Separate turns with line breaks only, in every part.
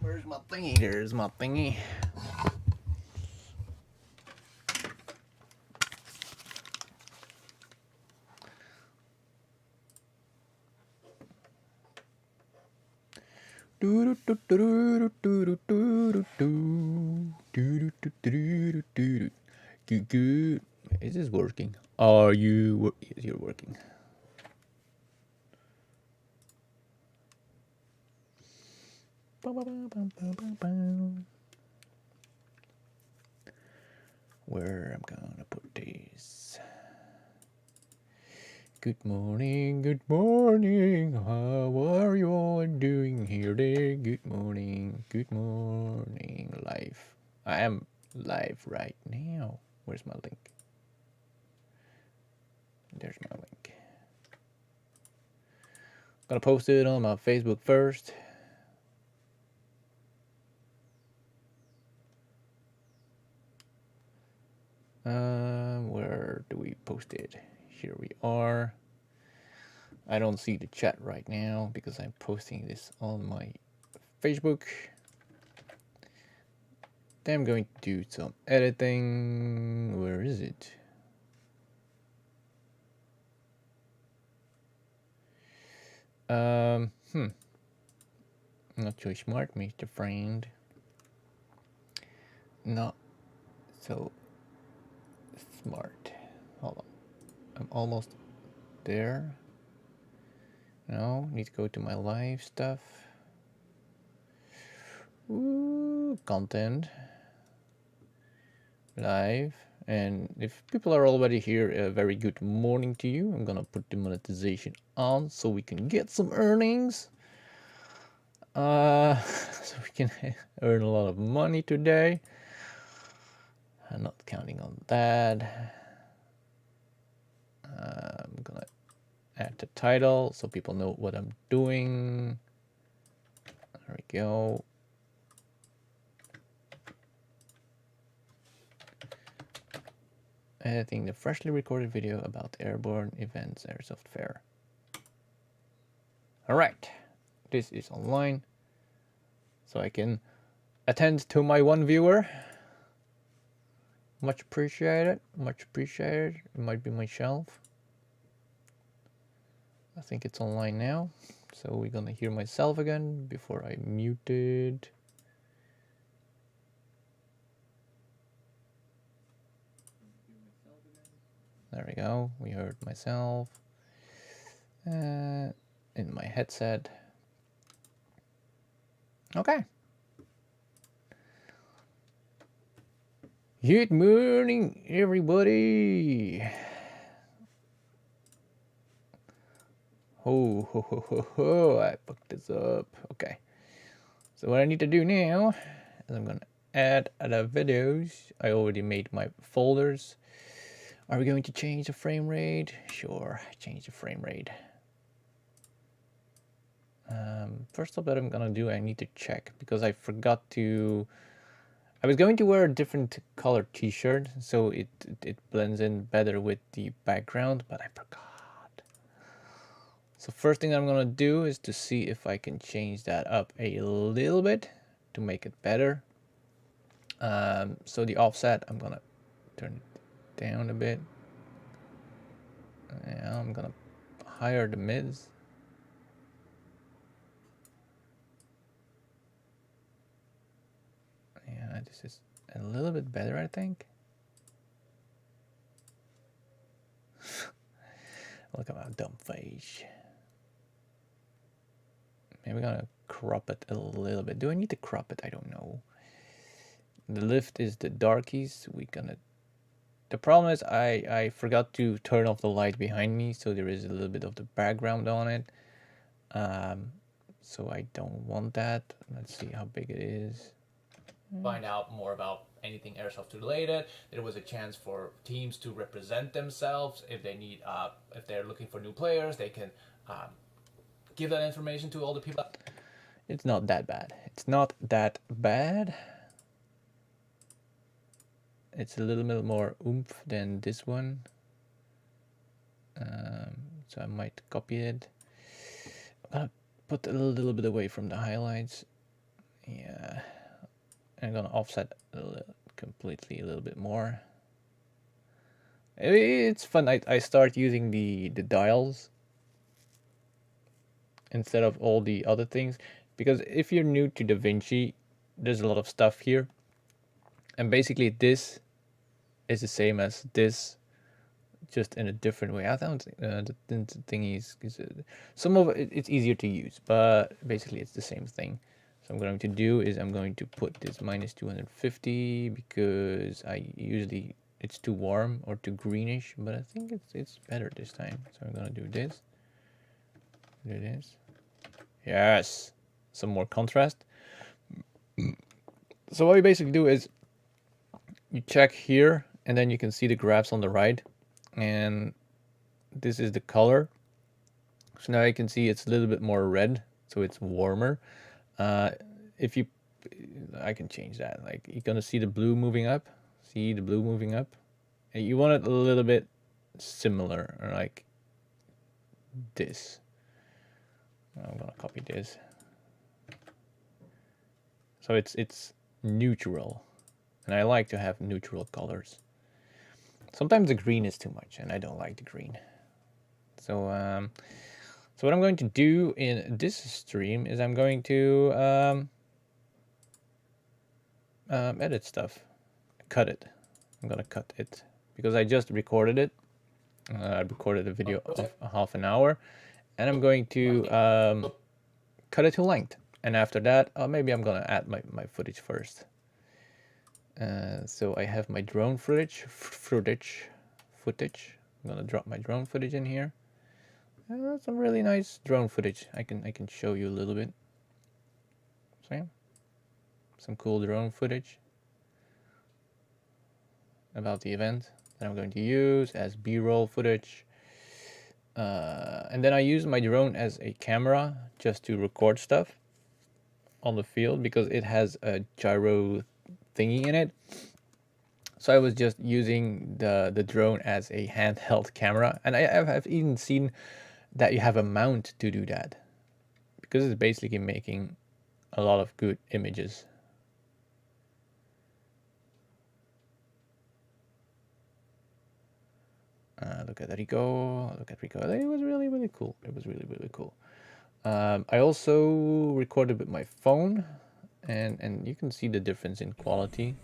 Where's my thingy? There's my thingy. Good. Is this working? Are you? Yes, you're working. Where I'm gonna put this? Good morning, how are you all doing here there? Good morning, live. I am live right now. Where's my link? There's my link. Gonna post it on my Facebook first. Where do we post it? Here we are. I don't see the chat right now because I'm posting this on my Facebook. Then I'm going to do some editing. Where is it? Not so smart, Mr. Friend. Not so smart. Hold on. I'm almost there. No, need to go to my live stuff. Ooh, content. Live. And if people are already here, a very good morning to you. I'm gonna put the monetization on so we can get some earnings. So we can earn a lot of money today. I'm not counting on that. I'm gonna add the title so people know what I'm doing. There we go. Editing the freshly recorded video about Airborne Events Airsoft Fair. Alright, this is online, so I can attend to my one viewer. Much appreciated, much appreciated. It might be myself. I think it's online now, so we're gonna hear myself again before I muted. There we go, we heard myself in my headset. Okay. Good morning, everybody. Oh, I fucked this up. Okay. So what I need to do now is I'm gonna add the videos. I already made my folders. Are we going to change the frame rate? Sure, change the frame rate. First up that I'm gonna do, I need to check because I forgot to. I was going to wear a different color t-shirt so it blends in better with the background, but I forgot. So first thing I'm gonna do is to see if I can change that up a little bit to make it better. So the offset, I'm gonna turn it down a bit. Yeah, I'm gonna higher the mids. Yeah, this is a little bit better, I think. Look at my dumb face. Maybe I'm gonna crop it a little bit. Do I need to crop it? I don't know. The lift is the darkies. The problem is I forgot to turn off the light behind me, so there is a little bit of the background on it. So I don't want that. Let's see how big it is. Find out more about anything airsoft related. There was a chance for teams to represent themselves. If they need, if they're looking for new players, they can give that information to all the people. It's not that bad. It's not that bad. It's a little bit more oomph than this one. So I might copy it. I'm gonna put a little bit away from the highlights. Yeah, I'm gonna offset completely a little bit more. It's fun. I start using the dials instead of all the other things, because if you're new to DaVinci, there's a lot of stuff here, and basically this is the same as this, just in a different way. I don't think the thing is some of it's easier to use, but basically it's the same thing. So I'm going to do is I'm going to put this minus 250 because I usually it's too warm or too greenish, but I think it's better this time. So I'm gonna do this. Do this. Yes, some more contrast. So what we basically do is you check here, and then you can see the graphs on the right, and this is the color. So now you can see it's a little bit more red, so it's warmer. If you, I can change that. Like you're gonna see the blue moving up. See the blue moving up. And you want it a little bit similar, or like this. I'm gonna copy this. So it's neutral, and I like to have neutral colors. Sometimes the green is too much, and I don't like the green. So so what I'm going to do in this stream is I'm going to edit stuff, cut it. I'm gonna cut it because I just recorded it. I recorded a video of a half an hour, and I'm going to cut it to length. And after that, maybe I'm gonna add my footage first. So I have my drone footage. I'm gonna drop my drone footage in here. Some really nice drone footage. I can show you a little bit. See? Some cool drone footage about the event that I'm going to use as B-roll footage. And then I use my drone as a camera just to record stuff on the field because it has a gyro thingy in it. So I was just using the drone as a handheld camera, and I've even seen that you have a mount to do that because it's basically making a lot of good images. Look at Rico. Look at Rico. It was really, really cool. It was really, really cool. I also recorded with my phone, and you can see the difference in quality.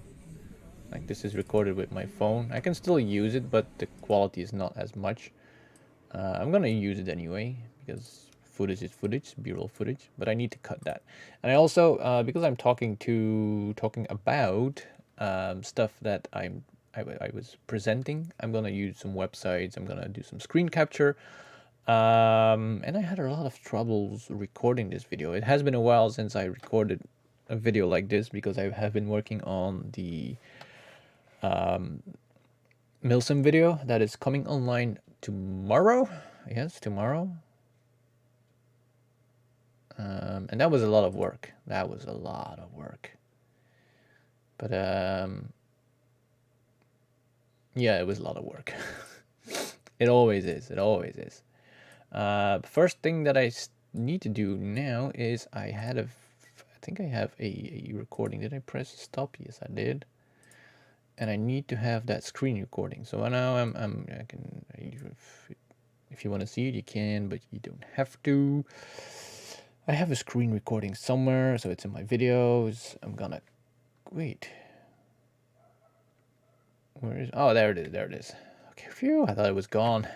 Like this is recorded with my phone. I can still use it, but the quality is not as much. I'm gonna use it anyway because footage is footage, B-roll footage. But I need to cut that. And I also, because I'm talking about stuff that I was presenting, I'm gonna use some websites. I'm gonna do some screen capture. And I had a lot of troubles recording this video. It has been a while since I recorded a video like this because I have been working on the Milsim video that is coming online tomorrow. Yes, tomorrow. And that was a lot of work. That was a lot of work. But yeah, it was a lot of work. It always is. It always is. First thing that I need to do now is I think I have a recording. Did I press stop? Yes, I did. And I need to have that screen recording. So now I can, if you want to see it, you can, but you don't have to. I have a screen recording somewhere, so it's in my videos. I'm gonna wait. Where is? Oh, there it is. There it is. Okay, phew. I thought it was gone.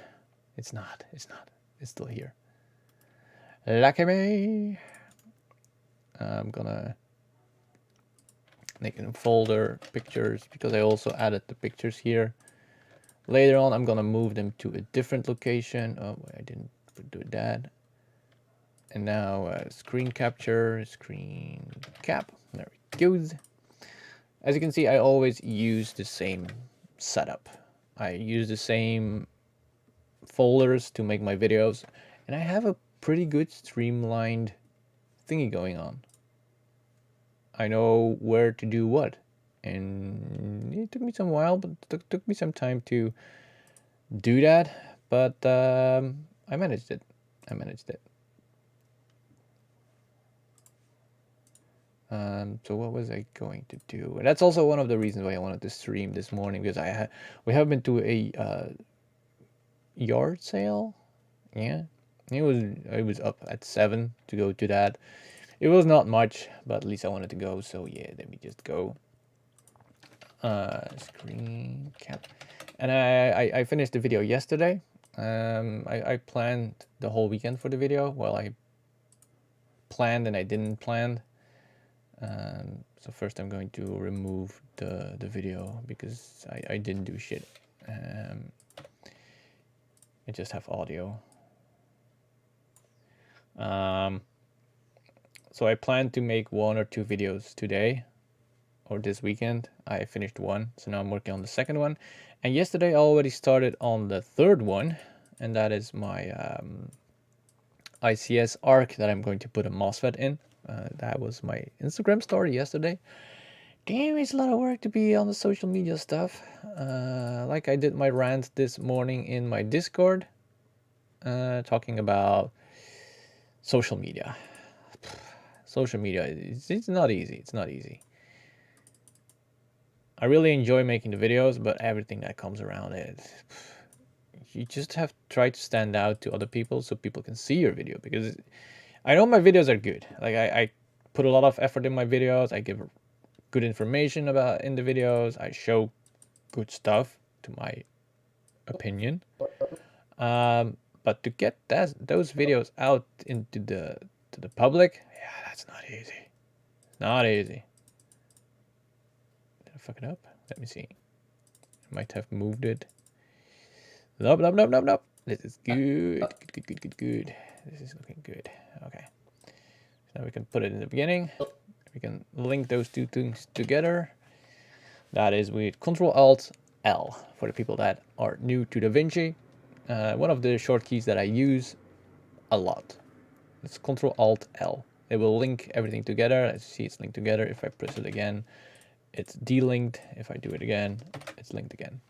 It's not. It's not. It's still here. Lucky me. I'm gonna make a folder pictures because I also added the pictures here. Later on, I'm gonna move them to a different location. Oh, I didn't do that. And now screen capture, screen cap. There it goes. As you can see, I always use the same setup. I use the same folders to make my videos, and I have a pretty good streamlined thingy going on. I know where to do what, and it took me some while, but it took me some time to do that, but I managed it. I managed it. So what was I going to do? And that's also one of the reasons why I wanted to stream this morning, because we have been to a yard sale. Yeah, it was up at 7 to go to that. It was not much, but at least I wanted to go. So yeah, let me just go. Screen cap, and I finished the video yesterday. I planned the whole weekend for the video. Well, I planned and I didn't plan. So first I'm going to remove the video because I didn't do shit. I just have audio. So I plan to make 1 or 2 videos today or this weekend. I finished one, so now I'm working on the second one. And yesterday I already started on the third one, and that is my ICS arc that I'm going to put a MOSFET in. That was my Instagram story yesterday. Damn, it's a lot of work to be on the social media stuff. Like I did my rant this morning in my Discord, talking about social media. Social media, it's not easy. It's not easy. I really enjoy making the videos, but everything that comes around it, you just have to try to stand out to other people so people can see your video, because I know my videos are good. Like I put a lot of effort in my videos. I give good information about in the videos. I show good stuff to my opinion. But to get those videos out into the public, yeah, that's not easy. Not easy. Did I fuck it up? Let me see. I might have moved it. Nope, nope, nope, nope, nope. This is good. Good. This is looking good. Okay. So now we can put it in the beginning. We can link those two things together. That is with Control-Alt-L for the people that are new to DaVinci. One of the short keys that I use a lot. It's Control-Alt-L. It will link everything together. As you see, it's linked together. If I press it again, it's delinked. If I do it again, it's linked again.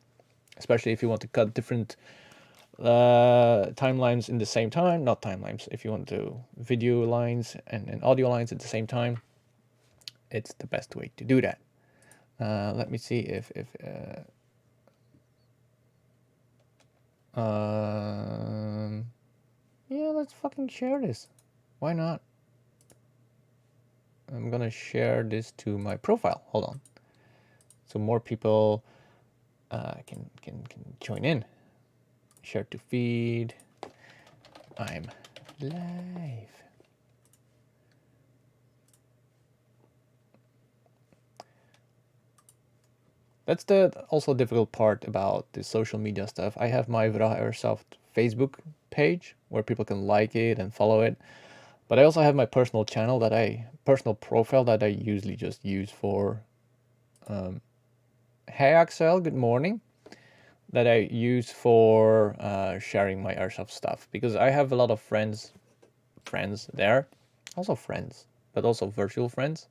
Especially if you want to cut different timelines in the same time. Not timelines. If you want to video lines and audio lines at the same time, it's the best way to do that. Let me see if yeah, let's fucking share this. Why not? I'm gonna share this to my profile. Hold on, so more people can join in. Share to feed. I'm live. That's the also difficult part about the social media stuff. I have my Vraha Airsoft Facebook page where people can like it and follow it. But I also have my personal channel personal profile that I usually just use for, hey Axel, good morning, that I use for sharing my airsoft stuff, because I have a lot of friends there, also friends, but also virtual friends.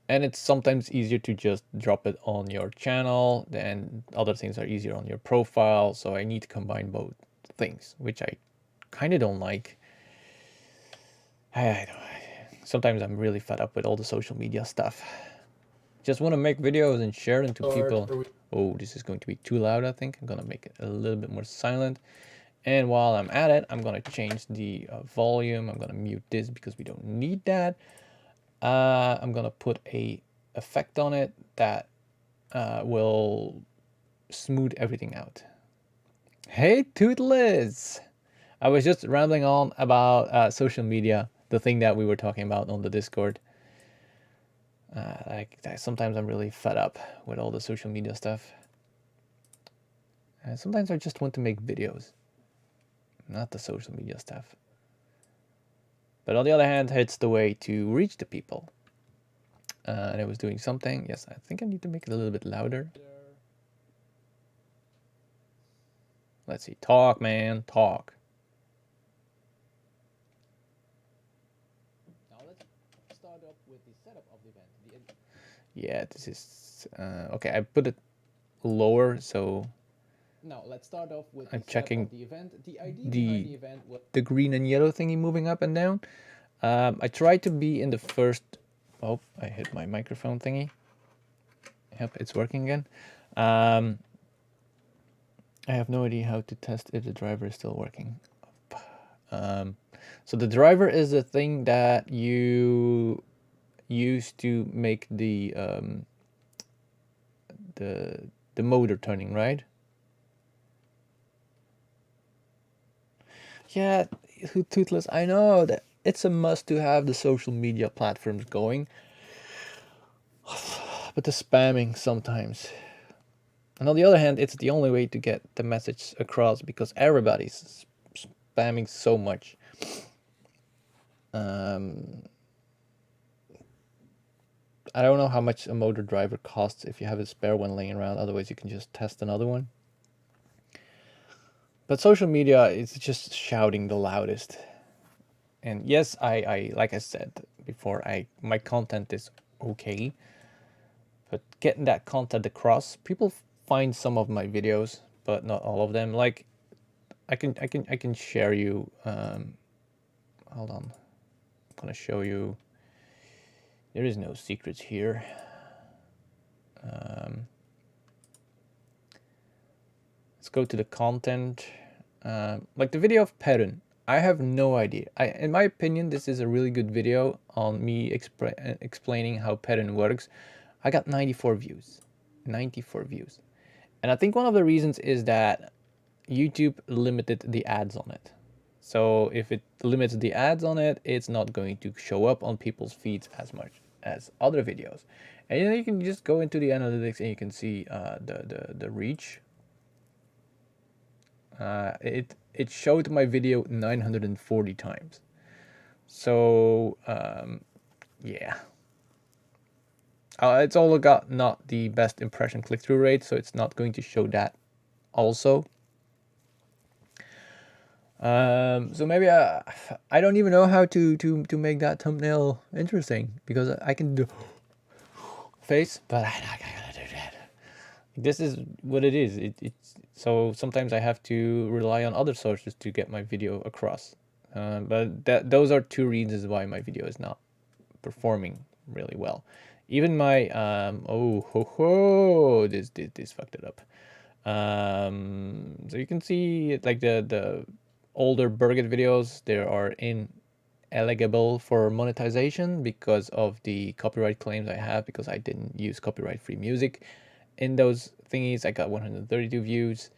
And it's sometimes easier to just drop it on your channel, then other things are easier on your profile. So I need to combine both things, which I kind of don't like. Sometimes I'm really fed up with all the social media stuff. Just want to make videos and share them to people. Oh, this is going to be too loud, I think. I'm going to make it a little bit more silent. And while I'm at it, I'm going to change the volume. I'm going to mute this because we don't need that. I'm going to put a effect on it that will smooth everything out. Hey, Tootles! I was just rambling on about social media, the thing that we were talking about on the Discord. Sometimes I'm really fed up with all the social media stuff. Sometimes I just want to make videos, not the social media stuff. But on the other hand, it's the way to reach the people. And I was doing something. Yes, I think I need to make it a little bit louder. Let's see. Talk, man. Talk. Now let's start up with the setup of the event. Yeah, this is... okay, I put it lower, so... Now let's start off with I'm checking the event. The idea behind the event was the green and yellow thingy moving up and down. I tried to be in the first Oh, I hit my microphone thingy. Yep, it's working again. I have no idea how to test if the driver is still working. So the driver is the thing that you use to make the motor turning, right? Yeah, Toothless, I know that it's a must to have the social media platforms going, but the spamming sometimes. And on the other hand, it's the only way to get the message across because everybody's spamming so much. I don't know how much a motor driver costs if you have a spare one laying around. Otherwise, you can just test another one. But social media is just shouting the loudest. And yes, I like I said before, my content is okay, but getting that content across, people find some of my videos, but not all of them. Like, I can share you. Hold on, I'm gonna show you. There is no secrets here. Let's go to the content. Like the video of Perun. I have no idea. In my opinion, this is a really good video on me explaining how Perun works. I got 94 views. 94 views. And I think one of the reasons is that YouTube limited the ads on it. So if it limits the ads on it, it's not going to show up on people's feeds as much as other videos. And then you can just go into the analytics and you can see the reach. It showed my video 940 times. So yeah, it's all got not the best impression click-through rate, so it's not going to show that also. So maybe I don't even know how to make that thumbnail interesting, because I can do face, but I gotta do that. This is what it is. It's so sometimes I have to rely on other sources to get my video across. But those are two reasons why my video is not performing really well. Even my this fucked it up. So you can see like the older Burget videos, they are ineligible for monetization because of the copyright claims I have, because I didn't use copyright-free music in those thingies. I got 132 views.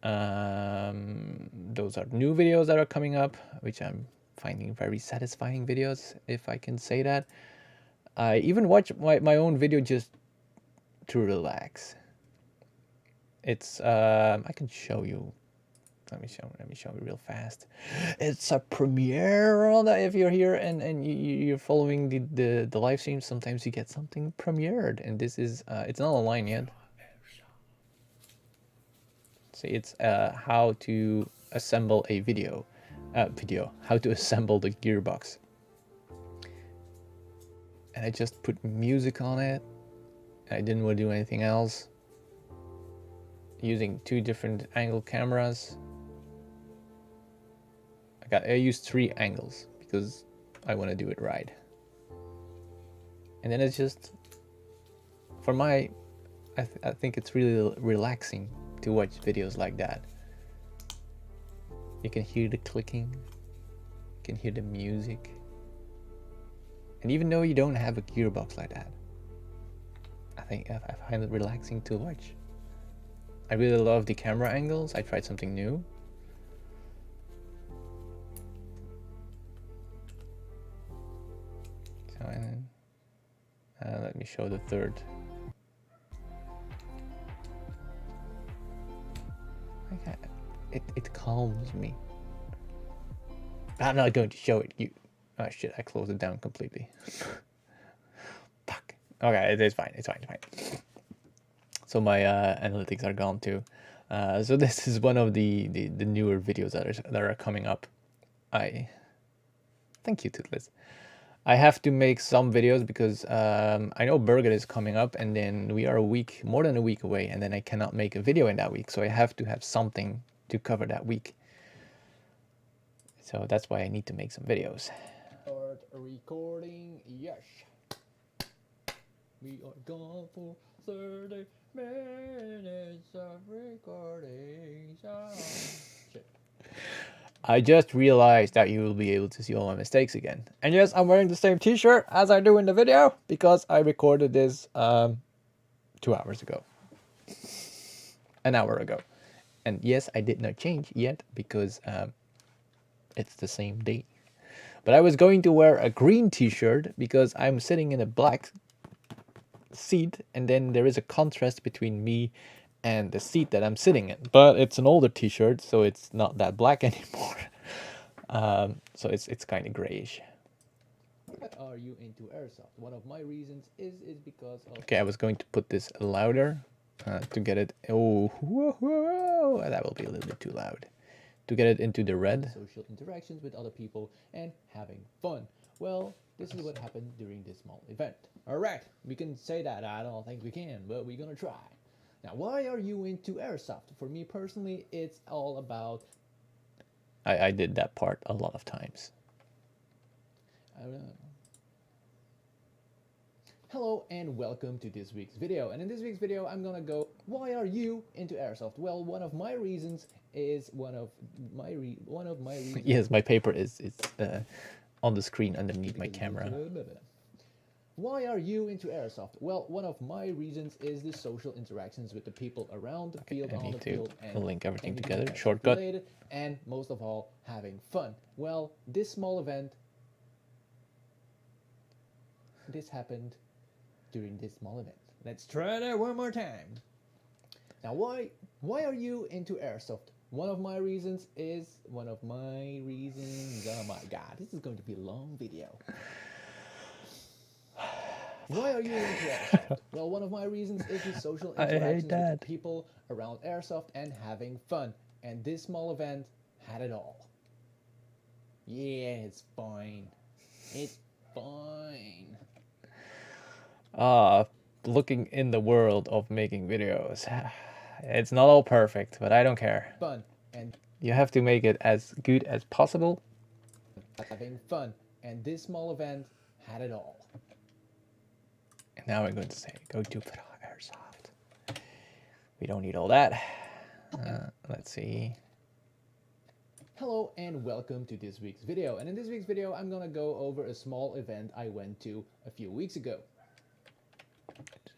Those are new videos that are coming up, which I'm finding very satisfying videos, if I can say that. I even watch my own video just to relax. It's I can show you. Let me show you real fast. It's a premiere on that. If you're here and you're following the live stream, sometimes you get something premiered, and this is it's not online yet. See, it's how to assemble a video, how to assemble the gearbox. And I just put music on it. I didn't want to do anything else. Using 2 different angle cameras. I used 3 angles because I want to do it right. And then it's just, for my, I think it's really relaxing to watch videos like that. You can hear the clicking, you can hear the music. And even though you don't have a gearbox like that, I find it relaxing to watch. I really love the camera angles. I tried something new. So, and then, let me show the third. It calms me. I'm not going to show it. Oh shit! I closed it down completely. Fuck. Okay, it's fine. It's fine. So my analytics are gone too. So this is one of the newer videos that are coming up. Thank you, Toothless. I have to make some videos because I know Burger is coming up, and then we are more than a week away, and then I cannot make a video in that week, so I have to have something to cover that week. So that's why I need to make some videos. Start recording, yes. We are gone for 30 minutes of recording. Shit. I just realized that you will be able to see all my mistakes again. And yes, I'm wearing the same t-shirt as I do in the video because I recorded this 2 hours ago. An hour ago. And yes, I did not change yet because it's the same day. But I was going to wear a green t-shirt because I'm sitting in a black seat, and then there is a contrast between me and the seat that I'm sitting in. But it's an older t-shirt, so it's not that black anymore. So it's kind of grayish. Why are you into airsoft? One of my reasons is because of... Okay, I was going to put this louder to get it... Oh, whoa, whoa, that will be a little bit too loud. To get it into the red. Social interactions with other people and having fun. Well, this is what happened during this small event. Alright, we can say that. I don't think we can, but we're gonna try. Now, why are you into airsoft? For me personally, it's all about... I did that part a lot of times. Hello and welcome to this week's video. And in this week's video, I'm gonna go, why are you into airsoft? Well, one of my reasons is Yes, my paper is on the screen underneath my camera. Why are you into airsoft? Well, one of my reasons is the social interactions with the people around the field, on the field, and link everything together. Shortcut. Related, and most of all, having fun. Well, this small event, this happened during this small event. Let's try that one more time. Now, why are you into airsoft? One of my reasons. Oh my god, this is going to be a long video. Why are you into airsoft? Well, one of my reasons is the social interactions with the people around airsoft and having fun. And this small event had it all. Yeah, it's fine. It's fine. Looking in the world of making videos. It's not all perfect, but I don't care. Fun. And you have to make it as good as possible. Having fun. And this small event had it all. And now we're going to say, go to airsoft. We don't need all that. Let's see. Hello and welcome to this week's video. And in this week's video, I'm gonna go over a small event I went to a few weeks ago.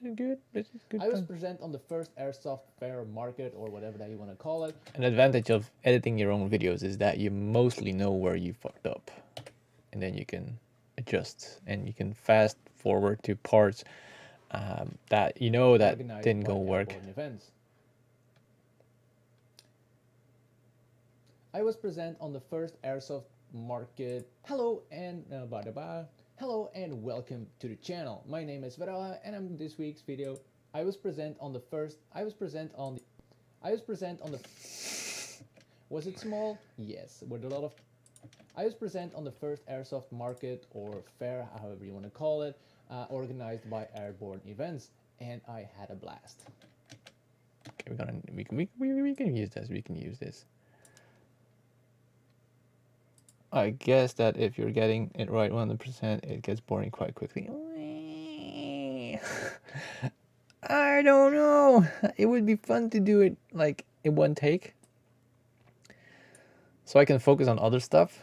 This is good. I was present on the first Airsoft Fair market, or whatever that you want to call it. An advantage of editing your own videos is that you mostly know where you fucked up. And then you can adjust, and you can fast forward to parts that you know that didn't go work. I was present on the first Airsoft market. Hello and hello and welcome to the channel. My name is Vera, and I'm this week's video. I was present on the Was it small? Yes. With a lot of... I was present on the first Airsoft market, or fair, however you want to call it, organized by Airborne Events, and I had a blast. Okay, we can use this. We can use this. I guess that if you're getting it right 100%, it gets boring quite quickly. I don't know. It would be fun to do it like in one take, so I can focus on other stuff.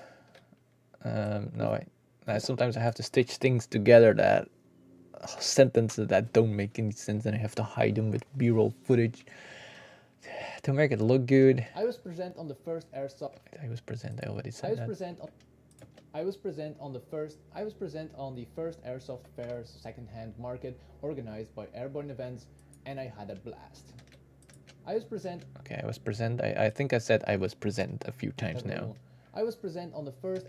Sometimes I have to stitch things together, that sentences that don't make any sense, and I have to hide them with B-roll footage to make it look good. I was present on the first Airsoft. I already said that. I was present on the first Airsoft Fair second-hand market organized by Airborne Events, and I had a blast. I was present. Okay, I was present. I think I said I was present a few times now. I was present on the first.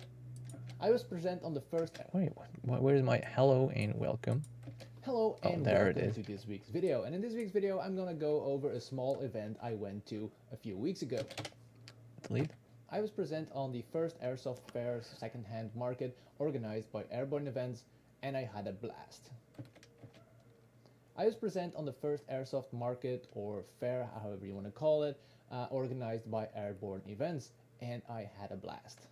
Wait, where's my hello and welcome? Hello and welcome to this week's video. And in this week's video, I'm gonna go over a small event I went to a few weeks ago. Delete. I was present on the first Airsoft Fair second-hand market organized by Airborne Events, and I had a blast. I was present on the first Airsoft market, or fair, however you want to call it, organized by Airborne Events, and I had a blast.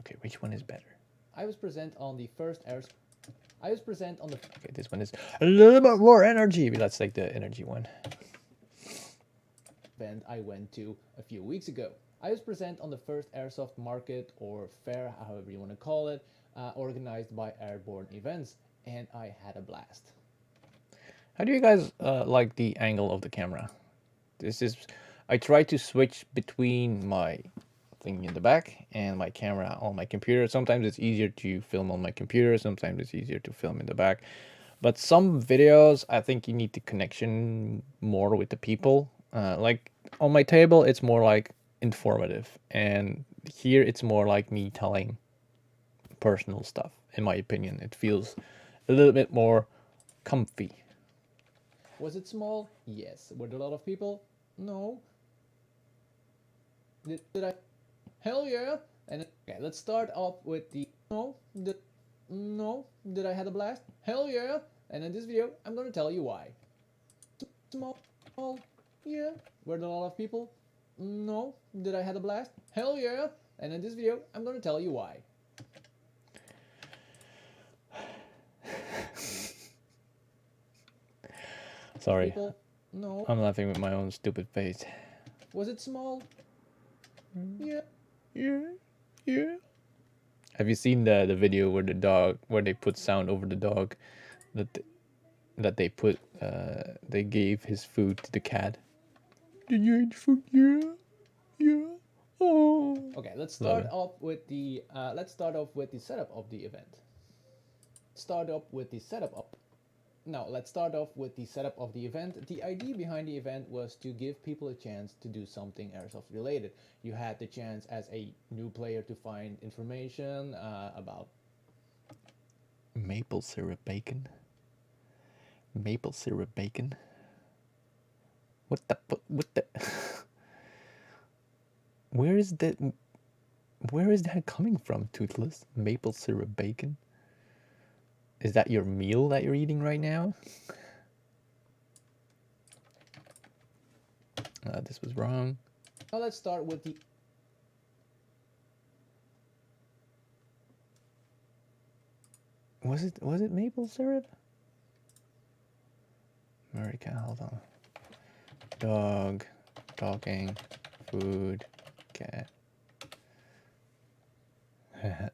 Okay, which one is better? I was present on the first I was present on the... Okay, this one is a little bit more energy. Let's take the energy one. Event I went to a few weeks ago. I was present on the first airsoft market or fair, however you want to call it, organized by Airborne Events, and I had a blast. How do you guys like the angle of the camera? This is, I try to switch between my thing in the back and my camera on my computer. Sometimes it's easier to film on my computer, sometimes it's easier to film in the back. But some videos, I think you need the connection more with the people. Like on my table, it's more like informative. And here it's more like me telling personal stuff, in my opinion. It feels a little bit more comfy. Was it small? Yes. Were there a lot of people? No. Did I? Hell yeah! And okay, let's start off with the no. Did I have a blast? Hell yeah! And in this video, I'm gonna tell you why. Small, yeah. Were there a lot of people? No. Did I have a blast? Hell yeah! And in this video, I'm gonna tell you why. Sorry. People? No. I'm laughing with my own stupid face. Was it small? Yeah. Yeah. Have you seen the video where the dog, where they put sound over the dog, that they put they gave his food to the cat? Did you eat food? Yeah. Oh. Okay, let's start off with the setup of the event. Let's start off with the setup of the event. The idea behind the event was to give people a chance to do something airsoft related. You had the chance as a new player to find information about maple syrup bacon. Maple syrup bacon. What the? Where is that coming from, Toothless? Maple syrup bacon? Is that your meal that you're eating right now? This was wrong. Now let's start with the... Was it maple syrup? America, hold on. Dog, talking, food, cat.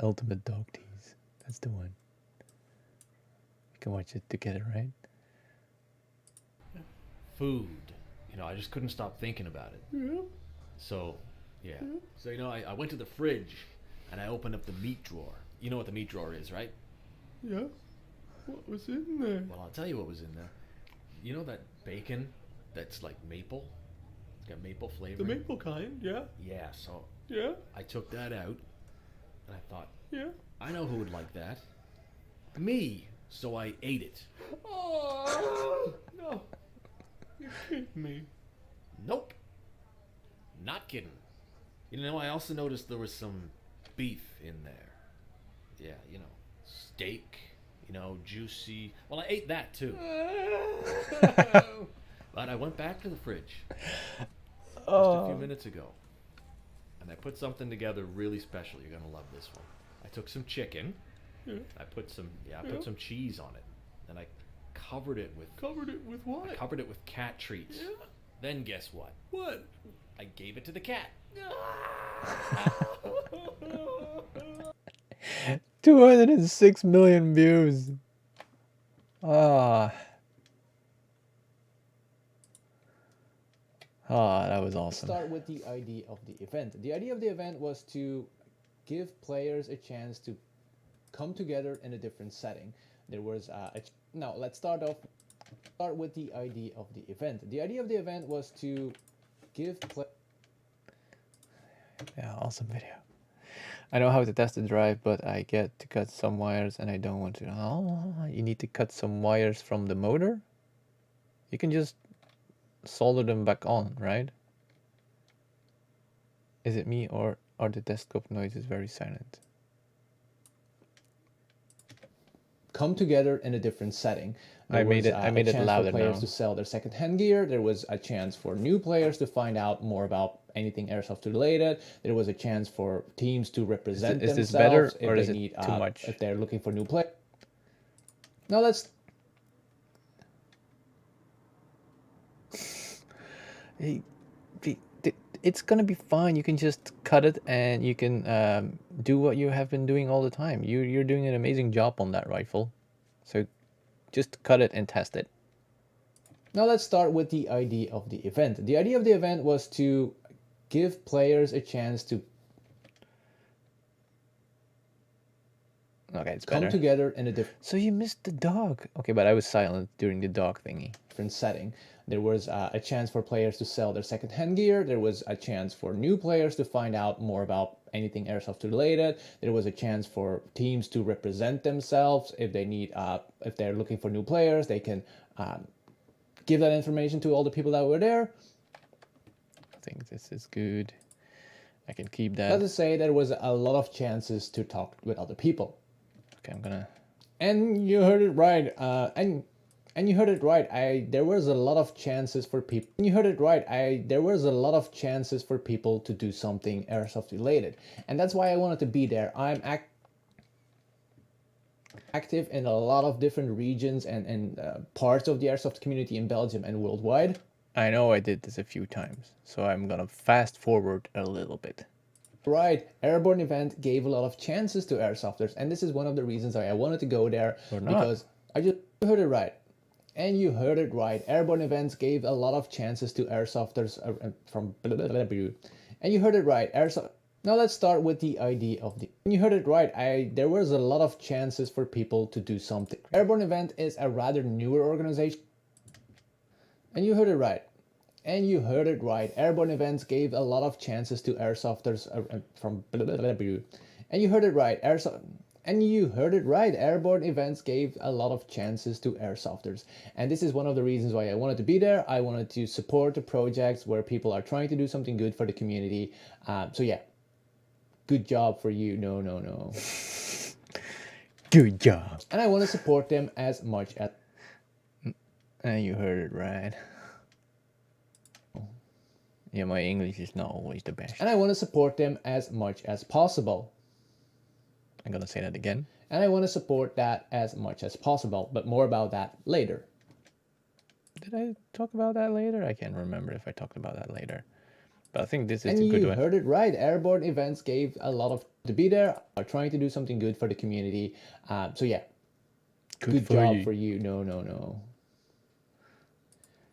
Ultimate dog tease. That's the one. We can watch it together, right?
Food. You know, I just couldn't stop thinking about it.
Yeah.
So, yeah. So, you know, I went to the fridge and I opened up the meat drawer. You know what the meat drawer is, right?
Yeah. What was in there?
Well, I'll tell you what was in there. You know that bacon that's like maple? It's got maple flavor.
The maple kind, yeah.
Yeah, so
Yeah.
I took that out and I thought,
Yeah.
I know who would like that. Me. So I ate it.
Oh, no. You're kidding me.
Nope. Not kidding. You know, I also noticed there was some beef in there. Yeah, you know, steak, you know, juicy. Well, I ate that too. But I went back to the fridge just a few minutes ago. And I put something together really special. You're going to love this one. I took some chicken.
Yeah.
I put some some cheese on it. And I covered it with...
Covered it with what?
I covered it with cat treats.
Yeah.
Then guess what?
What?
I gave it to the cat.
206 million views. That was awesome. Start with the idea of the event. The idea of the event was to give players a chance to come together in a different setting. There was now let's start with the idea of the event. The idea of the event was to give awesome video. I know how to test the drive, but I get to cut some wires and I don't want to. Oh, you need to cut some wires from the motor? You can just solder them back on, right? Is it me or are the desktop noises very silent? Come together in a different setting. I made it louder now. For players to sell their second-hand gear. There was a chance for new players to find out more about anything airsoft related. There was a chance for teams to represent themselves. Is this better or is it too much? If they're looking for new players. Now let's... It's gonna be fine. You can just cut it and you can do what you have been doing all the time. You're doing an amazing job on that rifle. So just cut it and test it. Now let's start with the idea of the event. The idea of the event was to give players a chance to it's come better. Together in a different... So you missed the dog. Okay, but I was silent during the dog thingy. Different setting. There was a chance for players to sell their second-hand gear. There was a chance for new players to find out more about anything airsoft related. There was a chance for teams to represent themselves. If they need, if they're looking for new players, they can give that information to all the people that were there. I think this is good. I can keep that. Let's say there was a lot of chances to talk with other people. Okay, I'm gonna... And you heard it right. And you heard it right. There was a lot of chances for people. And you heard it right. There was a lot of chances for people to do something airsoft related, and that's why I wanted to be there. I'm active in a lot of different regions and parts of the airsoft community in Belgium and worldwide. I know I did this a few times, so I'm gonna fast forward a little bit. Right, Airborne event gave a lot of chances to airsofters, and this is one of the reasons why I wanted to go there, because I just heard it right. And you heard it right. Airborne events gave a lot of chances to airsofters from blah, blah, blah, blah. And you heard it right. Now let's start with the idea of the... And you heard it right. There was a lot of chances for people to do something. Airborne event is a rather newer organization. And you heard it right. And you heard it right. Airborne events gave a lot of chances to airsofters from blah, blah, blah, blah. And you heard it right. And you heard it right. Airborne events gave a lot of chances to airsofters. And this is one of the reasons why I wanted to be there. I wanted to support the projects where people are trying to do something good for the community. So yeah, good job for you. No. Good job. And I want to support them as much as... And you heard it right. Yeah, my English is not always the best. And I want to support them as much as possible. I'm gonna say that again. And I want to support that as much as possible, but more about that later. Did I talk about that later? I can't remember if I talked about that later. But I think this is a good one. And you heard it right. Airborne events gave a lot of... To be there, are trying to do something good for the community. So yeah, good job for you. No.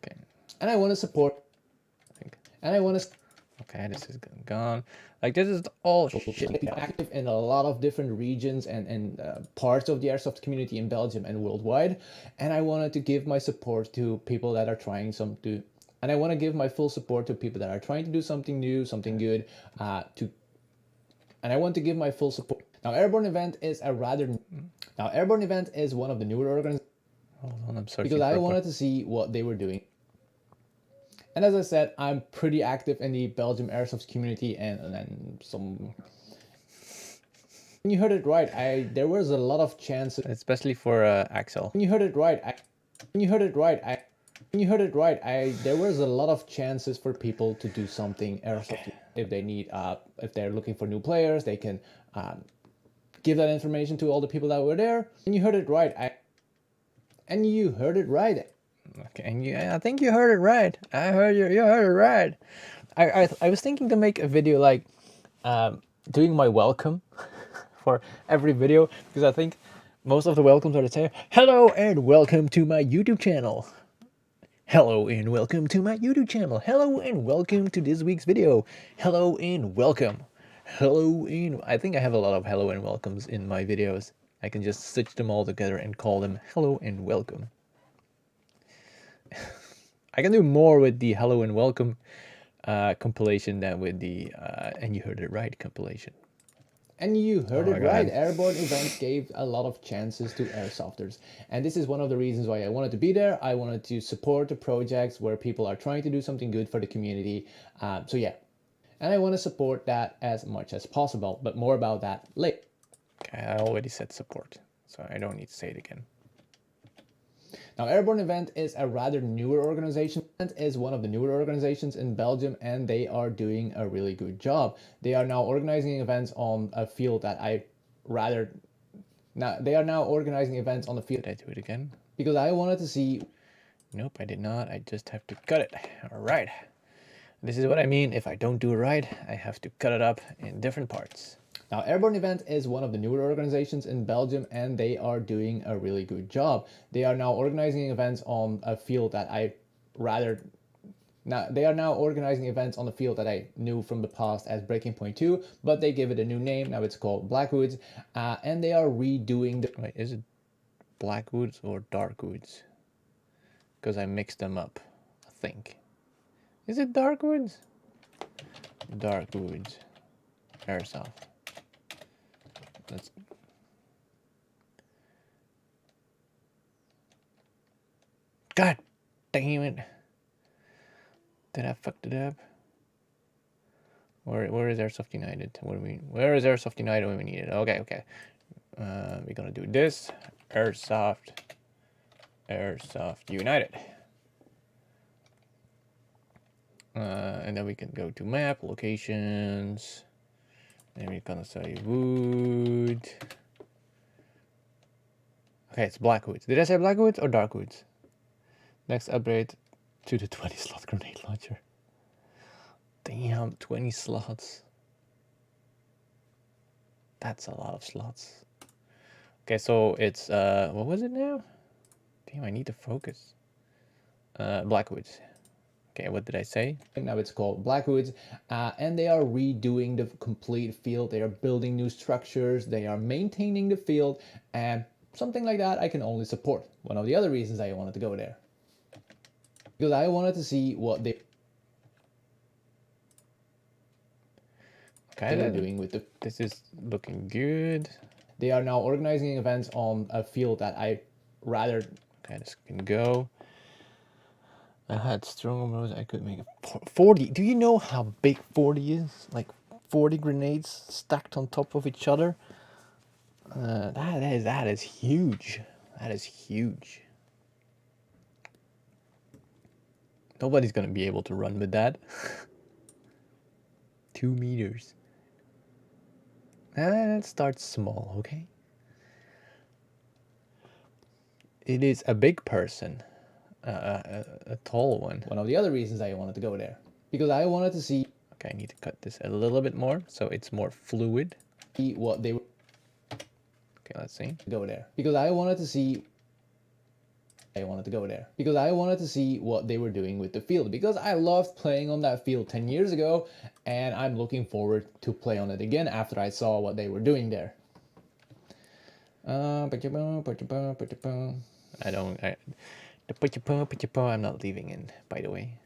Okay. And I want to support... And I want to... Okay, this is gone. Like, this is all shit. Active in a lot of different regions and parts of the airsoft community in Belgium and worldwide. And I wanted to give my support to people that are trying and I want to give my full support to people that are trying to do something new, something good. And I want to give my full support. Now, Airborne Event is Airborne Event is one of the newer organizations. Hold on, I'm sorry. Because I wanted to see what they were doing. And as I said, I'm pretty active in the Belgium airsoft community and some... You heard it right. There was a lot of chances, especially for Axel. You heard it right. You heard it right. You heard it right. There was a lot of chances for people to do something airsoft. If they need, if they're looking for new players, they can give that information to all the people that were there. And you heard it right. And you heard it right. Okay, and I think you heard it right. I heard you heard it right. I was thinking to make a video like doing my welcome for every video, because I think most of the welcomes are the same. Hello and welcome to my YouTube channel. Hello and welcome to my YouTube channel. Hello and welcome to this week's video. Hello and welcome. Hello and... I think I have a lot of hello and welcomes in my videos. I can just stitch them all together and call them hello and welcome. I can do more with the hello and welcome compilation than with the and you heard it right compilation. And you heard it right. Airborne events gave a lot of chances to airsofters. And this is one of the reasons why I wanted to be there. I wanted to support the projects where people are trying to do something good for the community. So yeah, and I want to support that as much as possible, but more about that later. Okay, I already said support, so I don't need to say it again. Now, Airborne Event is a rather newer organization. It is one of the newer organizations in Belgium, and they are doing a really good job. They are now organizing events on a field that I rather Now they are now organizing events on the field.
Did I do it again?
Because I wanted to see.
Nope, I did not. I just have to cut it. All right. This is what I mean. If I don't do it right, I have to cut it up in different parts.
Now, Airborne Events is one of the newer organizations in Belgium, and they are doing a really good job. They are now organizing events on a field that I knew from the past as Breaking Point 2, but they give it a new name. Now it's called Blackwoods, and they are redoing the...
Wait, is it Blackwoods or Darkwoods? Because I mixed them up, I think. Is it Darkwoods? Darkwoods Airsoft. Let's... God damn it. Did I fuck it up? Where is Airsoft United? Where is Airsoft United when we need it? Okay. We're gonna do this. Airsoft United. And then we can go to map, locations. And we're gonna say wood. Okay, it's Blackwoods. Did I say Blackwoods or Darkwoods? Next upgrade to the 20 slot grenade launcher. Damn, 20 slots. That's a lot of slots. Okay, so it's, what was it now? Damn, I need to focus. Blackwoods. Okay, what did I say?
Now it's called Blackwoods, and they are redoing the complete field. They are building new structures. They are maintaining the field, and something like that I can only support. One of the other reasons I wanted to go there. Because I wanted to see what they are doing with the...
This is looking good.
They are now organizing events on a field that I rather...
Okay, this can go. I had strong rows. I could make 40. Do you know how big 40 is? Like 40 grenades stacked on top of each other. That is huge. That is huge. Nobody's gonna be able to run with that. 2 meters. Let's start small, okay? It is a big person. A tall one.
One of the other reasons I wanted to go there. Because I wanted to see...
Okay, I need to cut this a little bit more so it's more fluid.
What they...
Okay, let's see.
Go there. Because I wanted to see... Because I wanted to see what they were doing with the field. Because I loved playing on that field 10 years ago, and I'm looking forward to play on it again after I saw what they were doing there.
I'm not leaving in, by the way.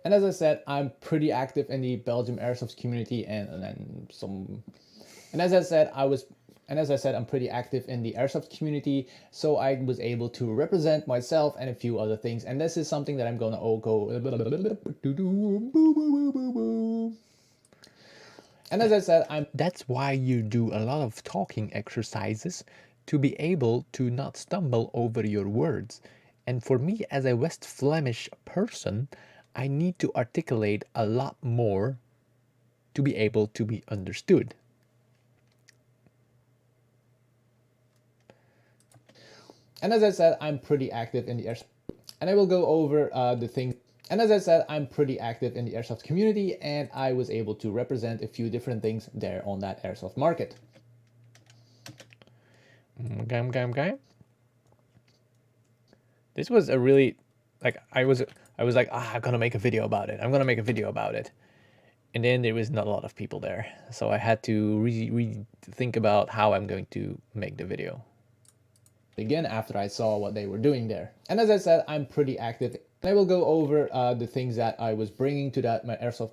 And as I said, I'm pretty active in the Belgium Airsoft community, and as I said, I'm pretty active in the Airsoft community, so I was able to represent myself and a few other things, and this is something that I'm gonna go... And as I said,
That's why you do a lot of talking exercises to be able to not stumble over your words. And for me, as a West Flemish person, I need to articulate a lot more to be able to be understood.
And as I said, I'm pretty active in the Airsoft, and I will go over the things. And as I said, I'm pretty active in the Airsoft community, and I was able to represent a few different things there on that Airsoft market.
Okay. This was a really, like, I was like, I'm gonna make a video about it. And then there was not a lot of people there. So I had to really think about how I'm going to make the video.
Again, after I saw what they were doing there. And as I said, I'm pretty active. I will go over the things that I was bringing to that Airsoft,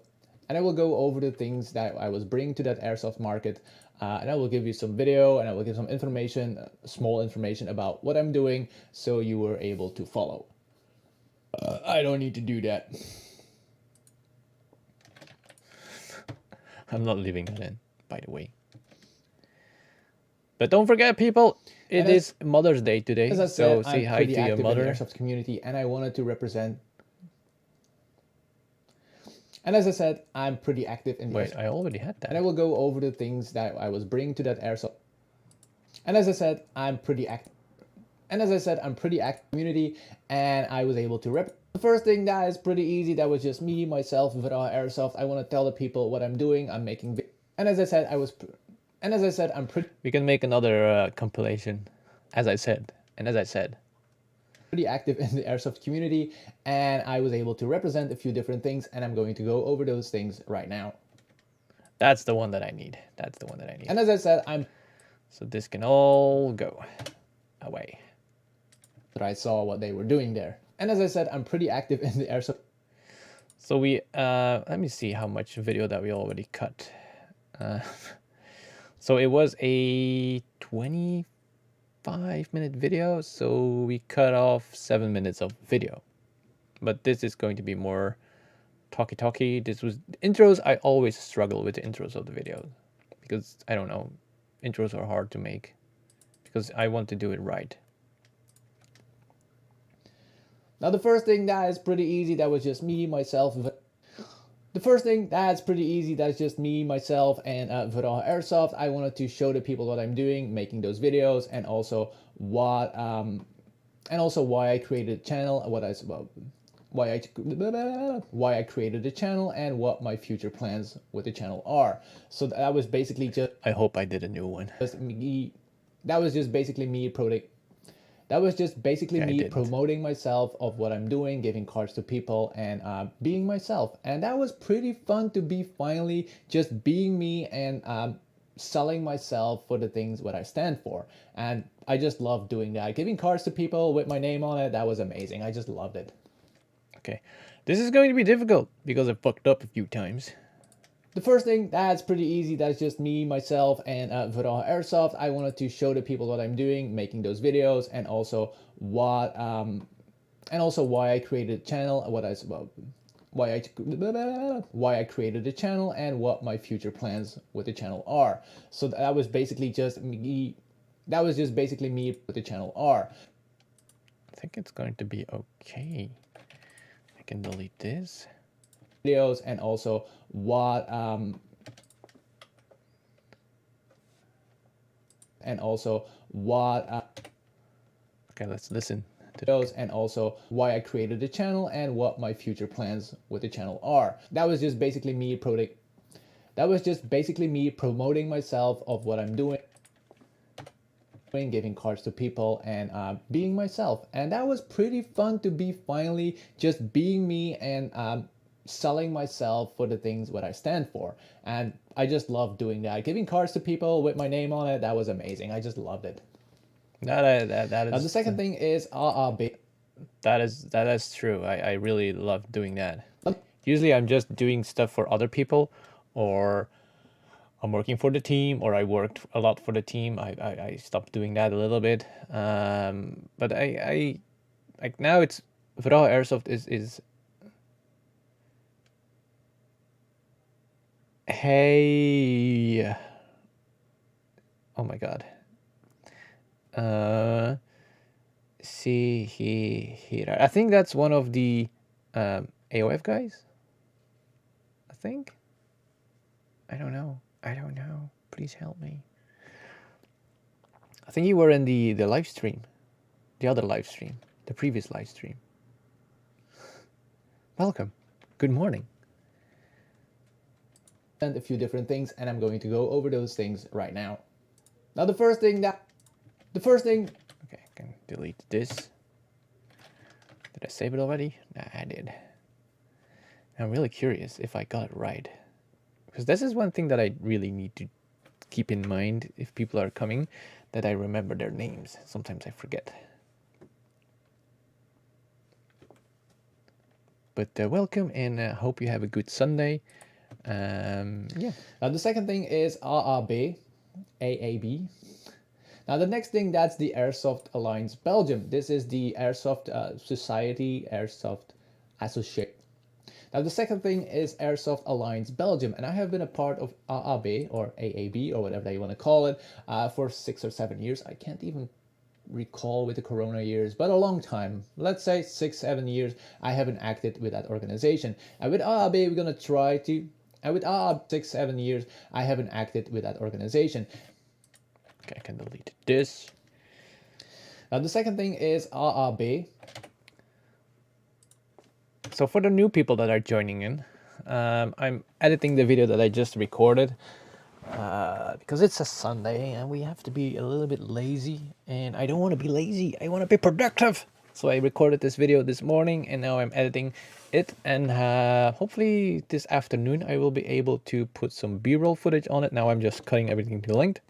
and I will go over the things that I was bringing to that Airsoft market, and I will give you some video, and I will give some information, small information about what I'm doing, so you were able to follow. I don't need to do that.
I'm not leaving that in, by the way. But don't forget, people, it is Mother's Day today,
as I
so
said,
say
I'm
hi to your
active
mother.
in the Airsoft community, and I wanted to represent.
And as I said, I'm pretty active in the
Wait, I already had
and I
that.
will go over the things that I was bringing to that airsoft. And as I said, I'm pretty active. And as I said, I'm pretty active in the community, and I was able to rep. The first thing that is pretty easy. That was just me, myself, Vira Airsoft. I want to tell the people what I'm doing. I'm making. And as I said, I'm pretty.
We can make another compilation, as I said, and as I said.
Pretty active in the airsoft community, and I was able to represent a few different things, and I'm going to go over those things right now.
That's the one that I need. That's the one that I need.
And as I said, I'm.
So this can all go away.
But I saw what they were doing there, and as I said, I'm pretty active in the airsoft.
So we let me see how much video that we already cut. So it was a 25-minute video, so we cut off 7 minutes of video. But this is going to be more talky. This was intros. I always struggle with the intros of the videos because I don't know, intros are hard to make because I want to do it right.
Now the first thing that is pretty easy. That was just me, myself. The first thing that's pretty easy. That's just me, myself, and Vira Airsoft. I wanted to show the people what I'm doing, making those videos, and also why I created a channel. Why I created the channel and what my future plans with the channel are. So that was basically just.
I hope I did a new one.
That was just basically me promoting myself of what I'm doing, giving cards to people, and being myself. And that was pretty fun to be finally just being me and selling myself for the things what I stand for. And I just love doing that. Giving cards to people with my name on it, that was amazing. I just loved it.
Okay, this is going to be difficult because I fucked up a few times.
The first thing that's pretty easy. That's just me, myself, and Vira Airsoft. I wanted to show the people what I'm doing, making those videos, and also why I created a channel. Why I created the channel and what my future plans with the channel are. So that was basically just me. That was just basically me with the channel are.
I think it's going to be okay. I can delete this.
Videos and also what
Okay, let's listen to
those, and also why I created the channel and what my future plans with the channel are. That was just basically me promoting myself of what I'm doing, giving cards to people, and being myself. And that was pretty fun to be finally just being me and selling myself for the things what I stand for. And I just love doing that. Giving cards to people with my name on it, that was amazing. I just loved it.
that is.
Now the second thing is
That is true. I really love doing that. Usually I'm just doing stuff for other people, or I'm working for the team, or I worked a lot for the team. I stopped doing that a little bit. But I like now it's Vira Airsoft is hey, oh my god. See here. I think that's one of the AOF guys. I think. I don't know. Please help me. I think you were in the live stream, the other live stream, the previous live stream. Welcome. Good morning.
And a few different things, and I'm going to go over those things right now. Now the first thing.
Okay, I can delete this. Did I save it already? Nah, I did. I'm really curious if I got it right, because this is one thing that I really need to keep in mind if people are coming, that I remember their names. Sometimes I forget. But welcome, and hope you have a good Sunday. Yeah.
Now the second thing is AAB. Now the next thing, that's the Airsoft Alliance Belgium. This is the Airsoft Society, Airsoft Association. Now the second thing is Airsoft Alliance Belgium, and I have been a part of AAB or AAB or whatever you want to call it for 6 or 7 years. I can't even recall with the Corona years, but a long time. Let's say 6-7 years I haven't acted with that organization. And with AAB we're gonna try to. And with AAB 6-7 years I haven't acted with that organization.
Okay, I can delete this.
Now the second thing is AAB.
So for the new people that are joining in, I'm editing the video that I just recorded because it's a Sunday and we have to be a little bit lazy, and I don't want to be lazy, I want to be productive. So I recorded this video this morning and now I'm editing it, and hopefully this afternoon I will be able to put some B-roll footage on it. Now I'm just cutting everything to length,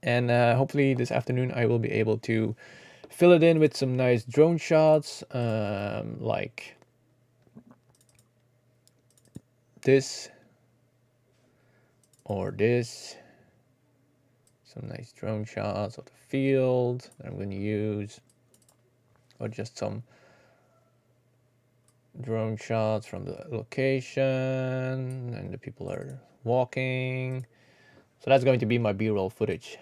and hopefully this afternoon I will be able to fill it in with some nice drone shots, like this or this. Some nice drone shots of the field that I'm going to use, or just some drone shots from the location and the people are walking. So that's going to be my B-roll footage.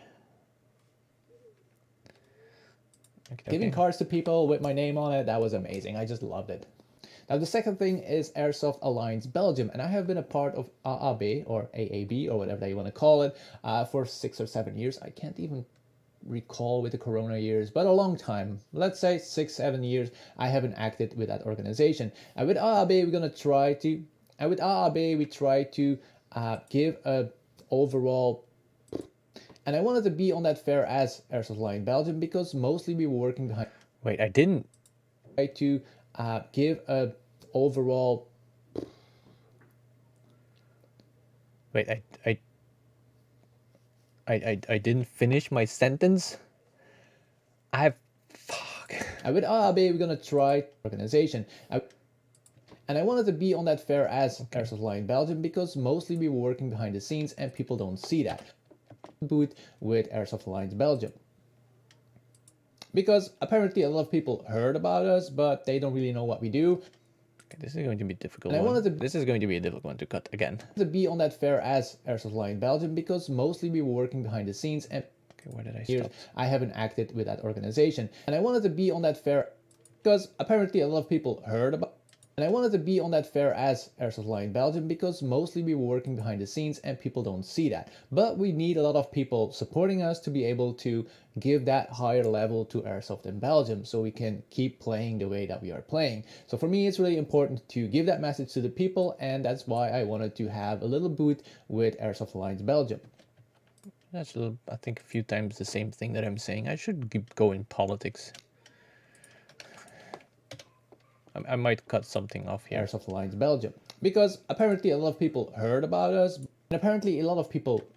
Okay.
Giving cards to people with my name on it, that was amazing. I just loved it. Now the second thing is Airsoft Alliance Belgium, and I have been a part of AAB or AAB or whatever you want to call it for 6 or 7 years. I can't even recall with the Corona years, but a long time. Let's say 6-7 years I haven't acted with that organization. And with AAB we're gonna try to. And with AAB we try to give a overall. And I wanted to be on that fair as Airsoft Alliance Belgium because mostly we were working behind.
Wait, I didn't.
Try to give a overall.
Wait, I didn't finish my sentence. Fuck.
And with AAB we're gonna try organization. And I wanted to be on that fair as Airsoft Alliance Belgium because mostly we were working behind the scenes and people don't see that. Booth with Airsoft Alliance Belgium. Because apparently a lot of people heard about us, but they don't really know what we do.
Okay, this is going to be a difficult
And I
one.
wanted to
This is going to be a difficult one to cut again.
to be on that fair as Airsoft Alliance Belgium because mostly we were working behind the scenes and
Okay, where did I
years
stop?
I haven't acted with that organization. And I wanted to be on that fair because apparently a lot of people heard about. And I wanted to be on that fair as Airsoft Alliance Belgium because mostly we were working behind the scenes and people don't see that. But we need a lot of people supporting us to be able to give that higher level to Airsoft in Belgium so we can keep playing the way that we are playing. So for me it's really important to give that message to the people, and that's why I wanted to have a little booth with Airsoft Alliance Belgium.
That's I think a few times the same thing that I'm saying. I should go in politics. I might cut something off here.
Airsoft Alliance Belgium because apparently a lot of people heard about us, and apparently a lot of people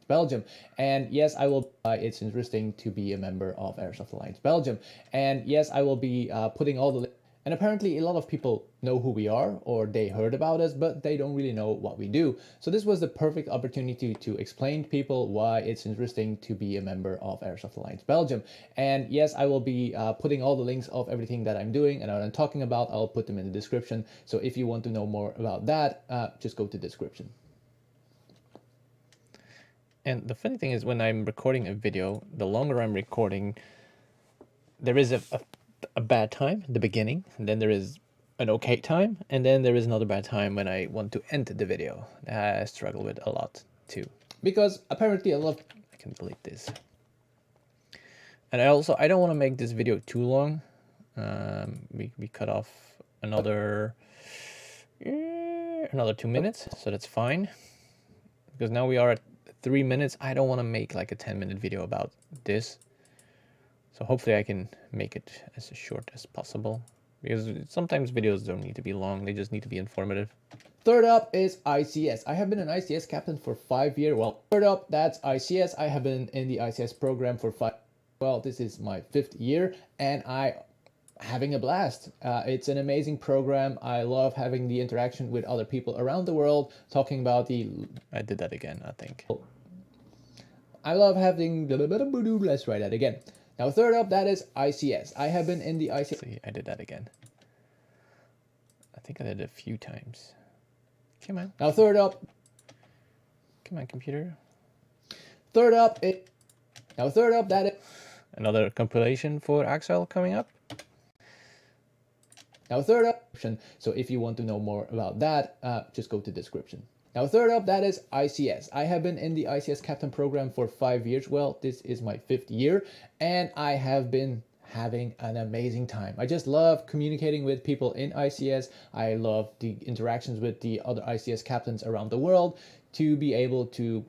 Belgium. And yes, I will. It's interesting to be a member of Airsoft Alliance Belgium, and yes, I will be putting all the. And apparently a lot of people know who we are or they heard about us, but they don't really know what we do. So this was the perfect opportunity to explain to people why it's interesting to be a member of Airsoft Alliance Belgium. And yes, I will be putting all the links of everything that I'm doing and what I'm talking about. I'll put them in the description. So if you want to know more about that, just go to the description.
And the funny thing is, when I'm recording a video, the longer I'm recording, there is a bad time at the beginning, and then there is an okay time, and then there is another bad time when I want to end the video. I struggle with a lot too.
Because apparently a lot of...
I can delete this. And I don't want to make this video too long. We cut off another 2 minutes, so that's fine. Because now we are at 3 minutes. I don't want to make like a 10-minute video about this. So hopefully I can make it as short as possible, because sometimes videos don't need to be long, they just need to be informative.
Third up is ICS. I have been an ICS captain for 5 years. Well, third up, that's ICS. I have been in the ICS program for 5. Well, this is my 5th year, and I having a blast. It's an amazing program. I love having the interaction with other people around the world, talking about the...
I did that again, I think.
I love having... Let's try that again. Now, third up, that is ICS. I have been in the ICS...
See, I did that again. I think I did it a few times. Come on.
Now, third up...
Come on, computer.
Third up, that is...
another compilation for Axel coming up.
Now, third option, so if you want to know more about that, just go to the description. Now, third up, that is ICS. I have been in the ICS captain program for 5 years. Well, this is my 5th year, and I have been having an amazing time. I just love communicating with people in ICS. I love the interactions with the other ICS captains around the world to be able to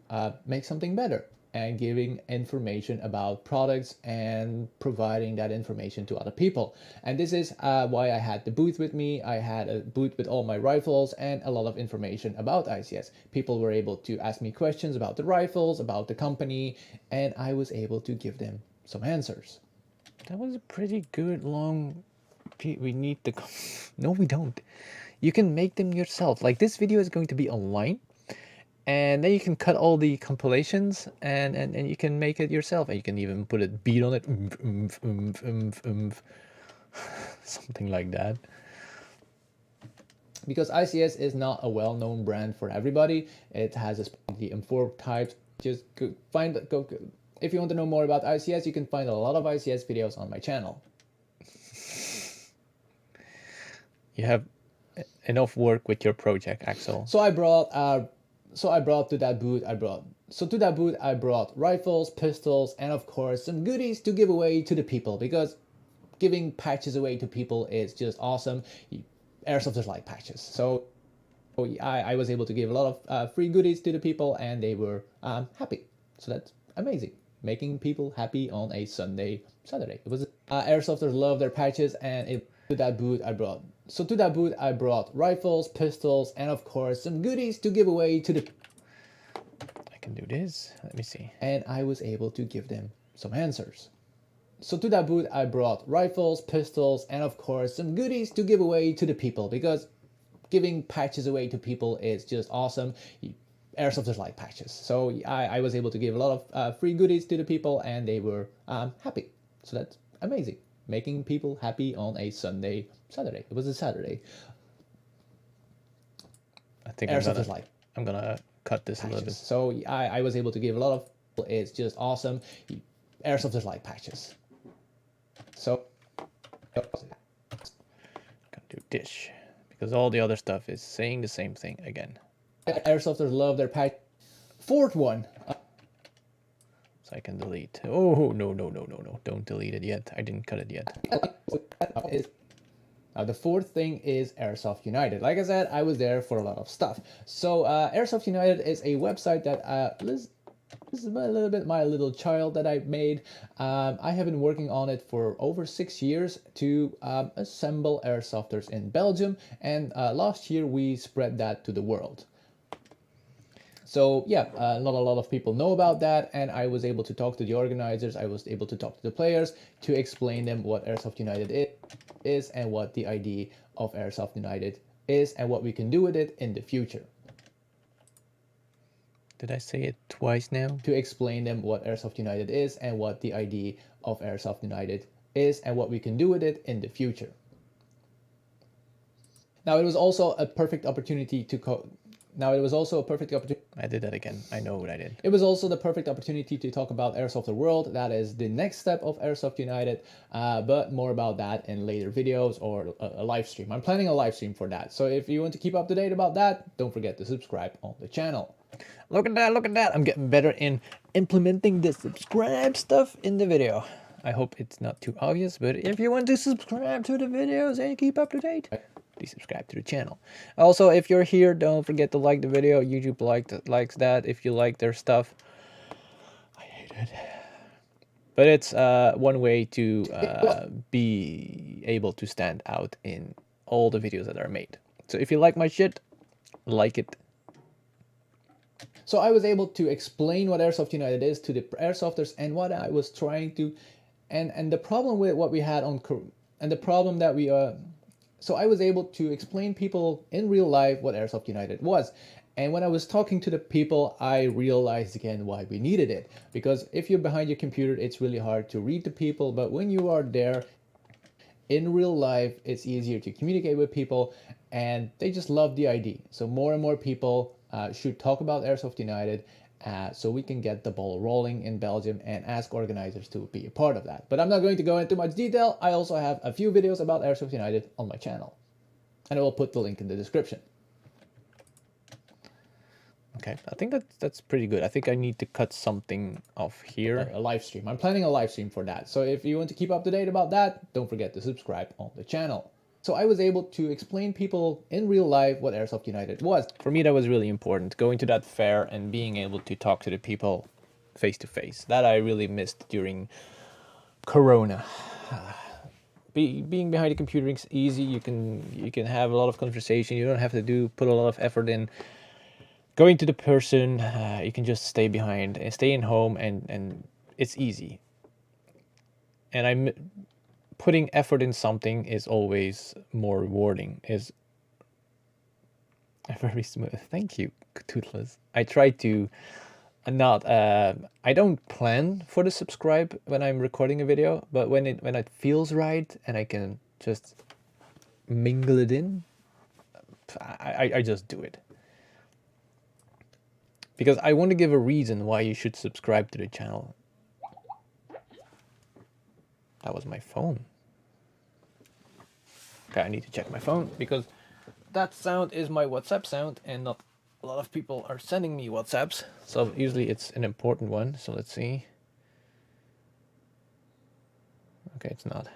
make something better, and giving information about products and providing that information to other people. And this is why I had the booth with me. I had a booth with all my rifles and a lot of information about ICS. People were able to ask me questions about the rifles, about the company, and I was able to give them some answers.
That was a pretty good long... We need the... No, we don't. You can make them yourself. Like, this video is going to be online, and then you can cut all the compilations and you can make it yourself, and you can even put a beat on it, something like that.
Because ICS is not a well-known brand for everybody. It has the M4 types. Just go if you want to know more about ICS, you can find a lot of ICS videos on my channel.
You have enough work with your project, Axel.
So I brought to that booth, I brought rifles, pistols, and of course some goodies to give away to the people, because giving patches away to people is just awesome. Airsofters like patches. So I was able to give a lot of free goodies to the people, and they were happy. So that's amazing. Making people happy on a Saturday. It was airsofters love their patches, and to that booth I brought rifles, pistols, and of course some goodies to give away to the...
I can do this. Let me see.
And I was able to give them some answers. So to that booth I brought rifles, pistols, and of course some goodies to give away to the people, because giving patches away to people is just awesome. Airsofters like patches. So I was able to give a lot of free goodies to the people, and they were happy. So that's amazing. Making people happy on a Saturday. It was a Saturday.
I think I'm gonna cut this
patches.
a little bit.
So I was able to give a lot of... It's just awesome. Airsofters like patches. So
I'm gonna do dish, because all the other stuff is saying the same thing again.
Airsofters love their patch. Fourth one.
So I can delete. Oh, no. Don't delete it yet. I didn't cut it yet.
The fourth thing is Airsoft United. Like I said, I was there for a lot of stuff. So Airsoft United is a website that this is a little bit my little child that I made. I have been working on it for over 6 years to assemble airsofters in Belgium, and last year we spread that to the world. So yeah, not a lot of people know about that, and I was able to talk to the organizers, I was able to talk to the players to explain them what Airsoft United is and what the idea of Airsoft United is and what we can do with it in the future.
Did I say it twice now?
To explain them what Airsoft United is and what the idea of Airsoft United is and what we can do with it in the future. Now it was also a perfect opportunity to
I did that again. I know what I did.
It was also the perfect opportunity to talk about Airsoft the World. That is the next step of Airsoft United, but more about that in later videos or a live stream. I'm planning a live stream for that. So if you want to keep up to date about that, don't forget to subscribe on the channel.
Look at that. I'm getting better in implementing the subscribe stuff in the video. I hope it's not too obvious, but if you want to subscribe to the videos and keep up to date, please subscribe to the channel. Also, if you're here, don't forget to like the video. YouTube likes that if you like their stuff. I hate it. But it's one way to be able to stand out in all the videos that are made. So if you like my shit, like it.
So I was able to explain what Airsoft United is to the airsofters and what I was trying to, and the problem with what we had on, and the problem that we so I was able to explain people in real life what Airsoft United was. And when I was talking to the people, I realized again why we needed it. Because if you're behind your computer, it's really hard to read the people. But when you are there in real life, it's easier to communicate with people, and they just love the idea. So more and more people should talk about Airsoft United so we can get the ball rolling in Belgium and ask organizers to be a part of that. But I'm not going to go into much detail. I also have a few videos about Airsoft United on my channel, and I will put the link in the description.
Okay, I think that's pretty good. I think I need to cut something off here.
A live stream. I'm planning a live stream for that. So if you want to keep up to date about that, don't forget to subscribe on the channel. So I was able to explain people in real life what Airsoft United was.
For me, that was really important, going to that fair and being able to talk to the people face to face. That I really missed during Corona. Being behind a computer is easy. You can have a lot of conversation. You don't have to put a lot of effort in going to the person. You can just stay behind and stay in home, and it's easy. And putting effort in something is always more rewarding. Is very smooth. Thank you, Toothless. I try to not. I don't plan for the subscribe when I'm recording a video, but when it feels right and I can just mingle it in, I just do it. Because I want to give a reason why you should subscribe to the channel. That was my phone. Okay, I need to check my phone because that sound is my WhatsApp sound, and not a lot of people are sending me WhatsApps. So usually it's an important one. So let's see. Okay, it's not.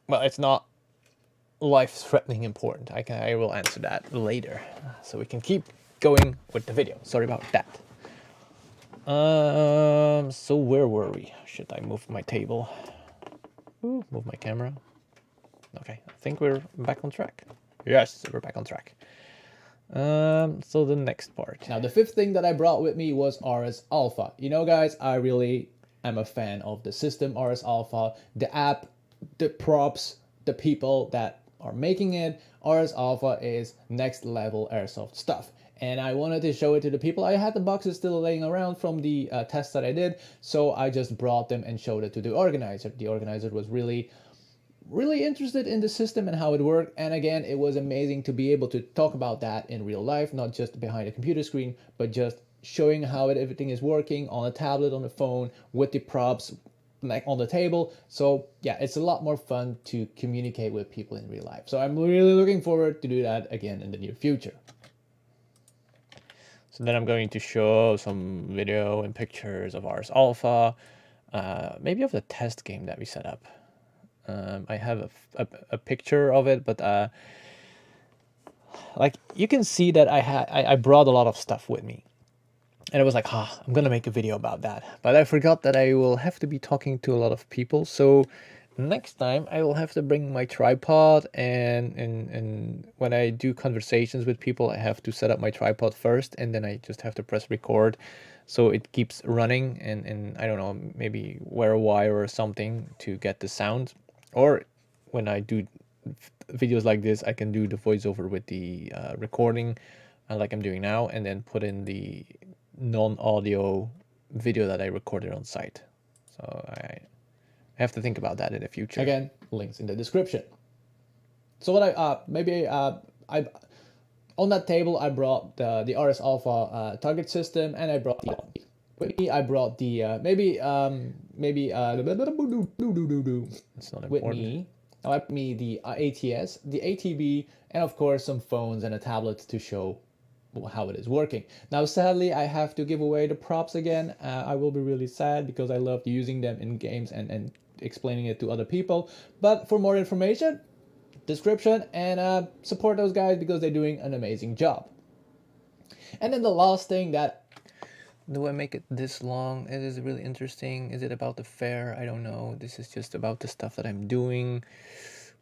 Well, it's not life-threatening important. I will answer that later, so we can keep going with the video. Sorry about that. So where were we? Should I move my table? Ooh, move my camera. Okay, I think we're back on track. Yes, we're back on track. So the next part.
Now the fifth thing that I brought with me was RS Alpha. You know, guys, I really am a fan of the system RS Alpha, the app, the props, the people that are making it. RS Alpha is next level airsoft stuff, and I wanted to show it to the people. I had the boxes still laying around from the tests that I did, so I just brought them and showed it to the organizer. The organizer was really interested in the system and how it worked, and again, it was amazing to be able to talk about that in real life, not just behind a computer screen, but just showing how everything is working on a tablet, on a phone, with the props like on the table. So yeah, it's a lot more fun to communicate with people in real life. So I'm really looking forward to do that again in the near future.
So then I'm going to show some video and pictures of RS Alpha, maybe of the test game that we set up. I have a picture of it, but like you can see that I brought a lot of stuff with me. And I was like, I'm gonna make a video about that. But I forgot that I will have to be talking to a lot of people. So next time I will have to bring my tripod, and when I do conversations with people, I have to set up my tripod first, and then I just have to press record so it keeps running, and I don't know, maybe wear a wire or something to get the sound. Or when I do videos like this, I can do the voiceover with the recording like I'm doing now, and then put in the non-audio video that I recorded on site. So I have to think about that in the future.
Again, links in the description. So what I on that table I brought the RS Alpha target system, and I brought with me. I brought the
It's not
with
important.
me. I brought me the ATS, the ATB, and of course some phones and a tablet to show how it is working. Now sadly I have to give away the props again. I will be really sad because I loved using them in games and explaining it to other people. But for more information, description, and support those guys because they're doing an amazing job. And then the last thing that...
Do I make it this long? It is really interesting. Is it about the fair? I don't know. This is just about the stuff that I'm doing.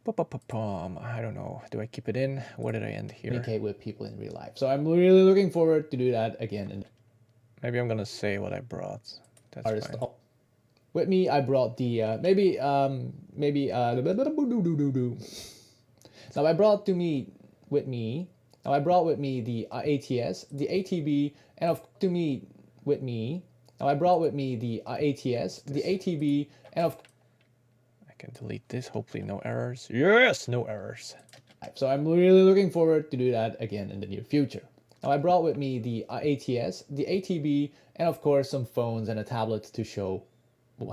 I don't know. Do I keep it in? Where did I end here?
Communicate with people in real life. So I'm really looking forward to do that again. And
Maybe I'm gonna say what I brought. That's fine.
with me, I brought the Now I brought with me the ATS, the ATB, and the ATS, the ATB, and
Can delete this. Hopefully no errors. Yes, no errors.
So I'm really looking forward to do that again in the near future. Now I brought with me the ATS, the ATB, and of course some phones and a tablet to show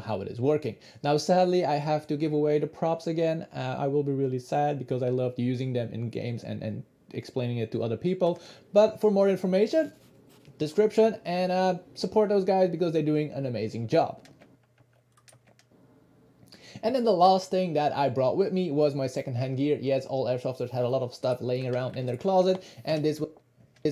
how it is working. Now sadly I have to give away the props again. I will be really sad because I loved using them in games and explaining it to other people. But for more information, description, and support those guys because they're doing an amazing job. And then the last thing that I brought with me was my secondhand gear. Yes, all airsofters had a lot of stuff laying around in their closet, and this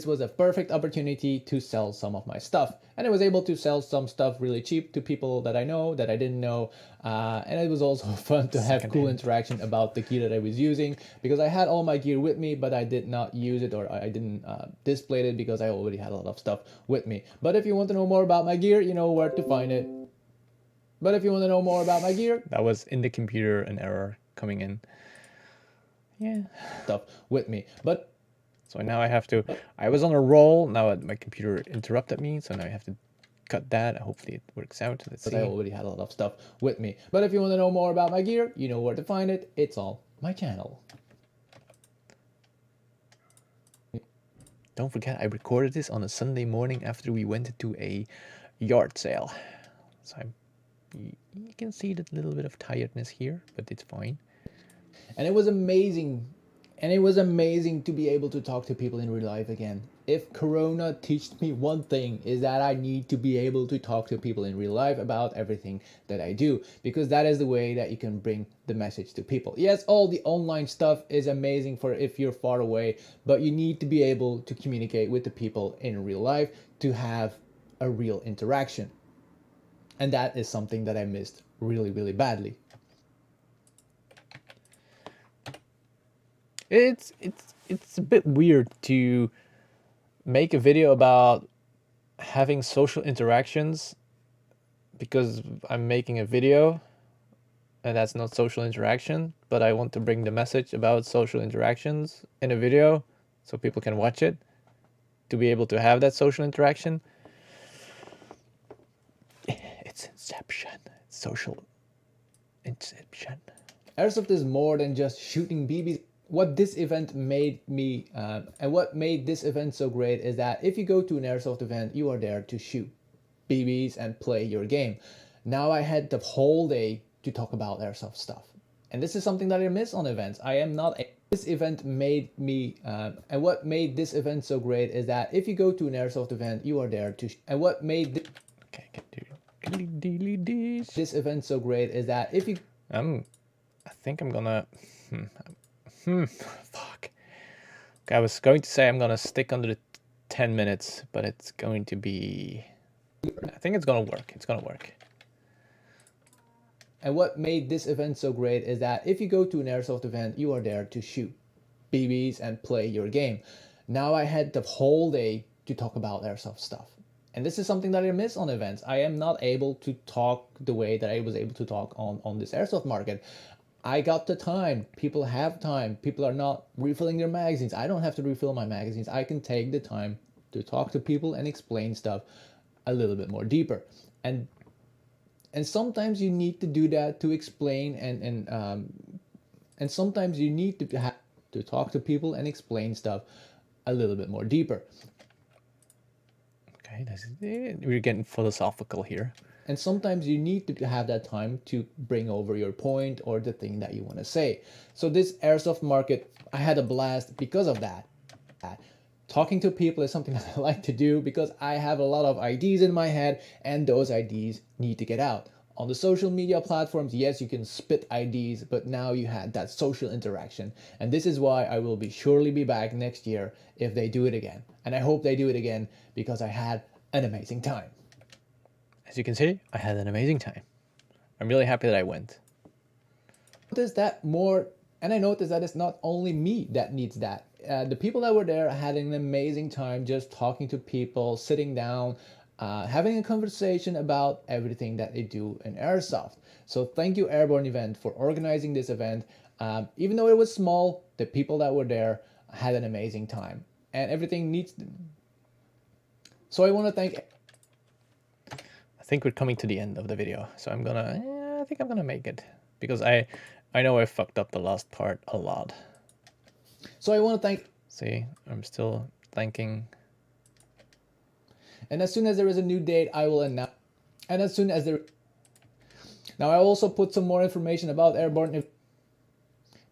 was a perfect opportunity to sell some of my stuff. And I was able to sell some stuff really cheap to people that I know, that I didn't know. And it was also fun to have cool interaction about the gear that I was using, because I had all my gear with me, but I did not use it, or I didn't display it because I already had a lot of stuff with me. But if you want to know more about my gear, you know where to find it. But if you want to know more about my gear,
that was in the computer, an error coming in. Yeah.
Stuff with me. But
so now I have to, I was on a roll, now my computer interrupted me, so now I have to cut that. Hopefully it works out. Let's see.
I already had a lot of stuff with me. But if you want to know more about my gear, you know where to find it. It's on my channel.
Don't forget, I recorded this on a Sunday morning after we went to a yard sale. So you can see that little bit of tiredness here, but it's fine.
And it was amazing. And it was amazing to be able to talk to people in real life again. If Corona taught me one thing, is that I need to be able to talk to people in real life about everything that I do, because that is the way that you can bring the message to people. Yes, all the online stuff is amazing for if you're far away, but you need to be able to communicate with the people in real life to have a real interaction. And that is something that I missed really, really badly.
It's a bit weird to make a video about having social interactions because I'm making a video and that's not social interaction, but I want to bring the message about social interactions in a video so people can watch it to be able to have that social interaction. It's inception. It's social inception.
Airsoft is more than just shooting BBs. What this event made me, and what made this event so great is that if you go to an airsoft event, you are there to shoot BBs and play your game. Now I had the whole day to talk about airsoft stuff. And this is something that I miss on events. I am not this event made me, and what made this event so great is that if you go to an airsoft event, you are there to, and what made this event so great is that if you,
I think I'm gonna, fuck. Okay, I was going to say I'm gonna stick under the 10 minutes, but it's going to be, I think it's gonna work. It's gonna work.
And what made this event so great is that if you go to an airsoft event, you are there to shoot BBs and play your game. Now I had the whole day to talk about airsoft stuff. And this is something that I miss on events. I am not able to talk the way that I was able to talk on this airsoft market. I got the time. People have time. People are not refilling their magazines. I don't have to refill my magazines. I can take the time to talk to people and explain stuff a little bit more deeper. And sometimes you need to do that to explain and sometimes you need to have to talk to people and explain stuff a little bit more deeper.
Okay, we're getting philosophical here.
And sometimes you need to have that time to bring over your point or the thing that you want to say. So this airsoft market, I had a blast because of that. Talking to people is something that I like to do because I have a lot of ideas in my head and those ideas need to get out. On the social media platforms, yes, you can spit ideas, but now you had that social interaction. And this is why I will surely be back next year if they do it again. And I hope they do it again because I had an amazing time.
As you can see, I had an amazing time. I'm really happy that I went.
Notice that more, and I noticed that it's not only me that needs that. The people that were there had an amazing time just talking to people, sitting down, having a conversation about everything that they do in Airsoft. So thank you Airborne Event for organizing this event. Even though it was small, the people that were there had an amazing time. And everything needs... So I want to thank...
I think we're coming to the end of the video, so I think I'm gonna make it because I know I fucked up the last part a lot.
So I want to thank.
See, I'm still thanking.
And as soon as there is a new date, I will announce. And as soon as there. Now I also put some more information about Airborne.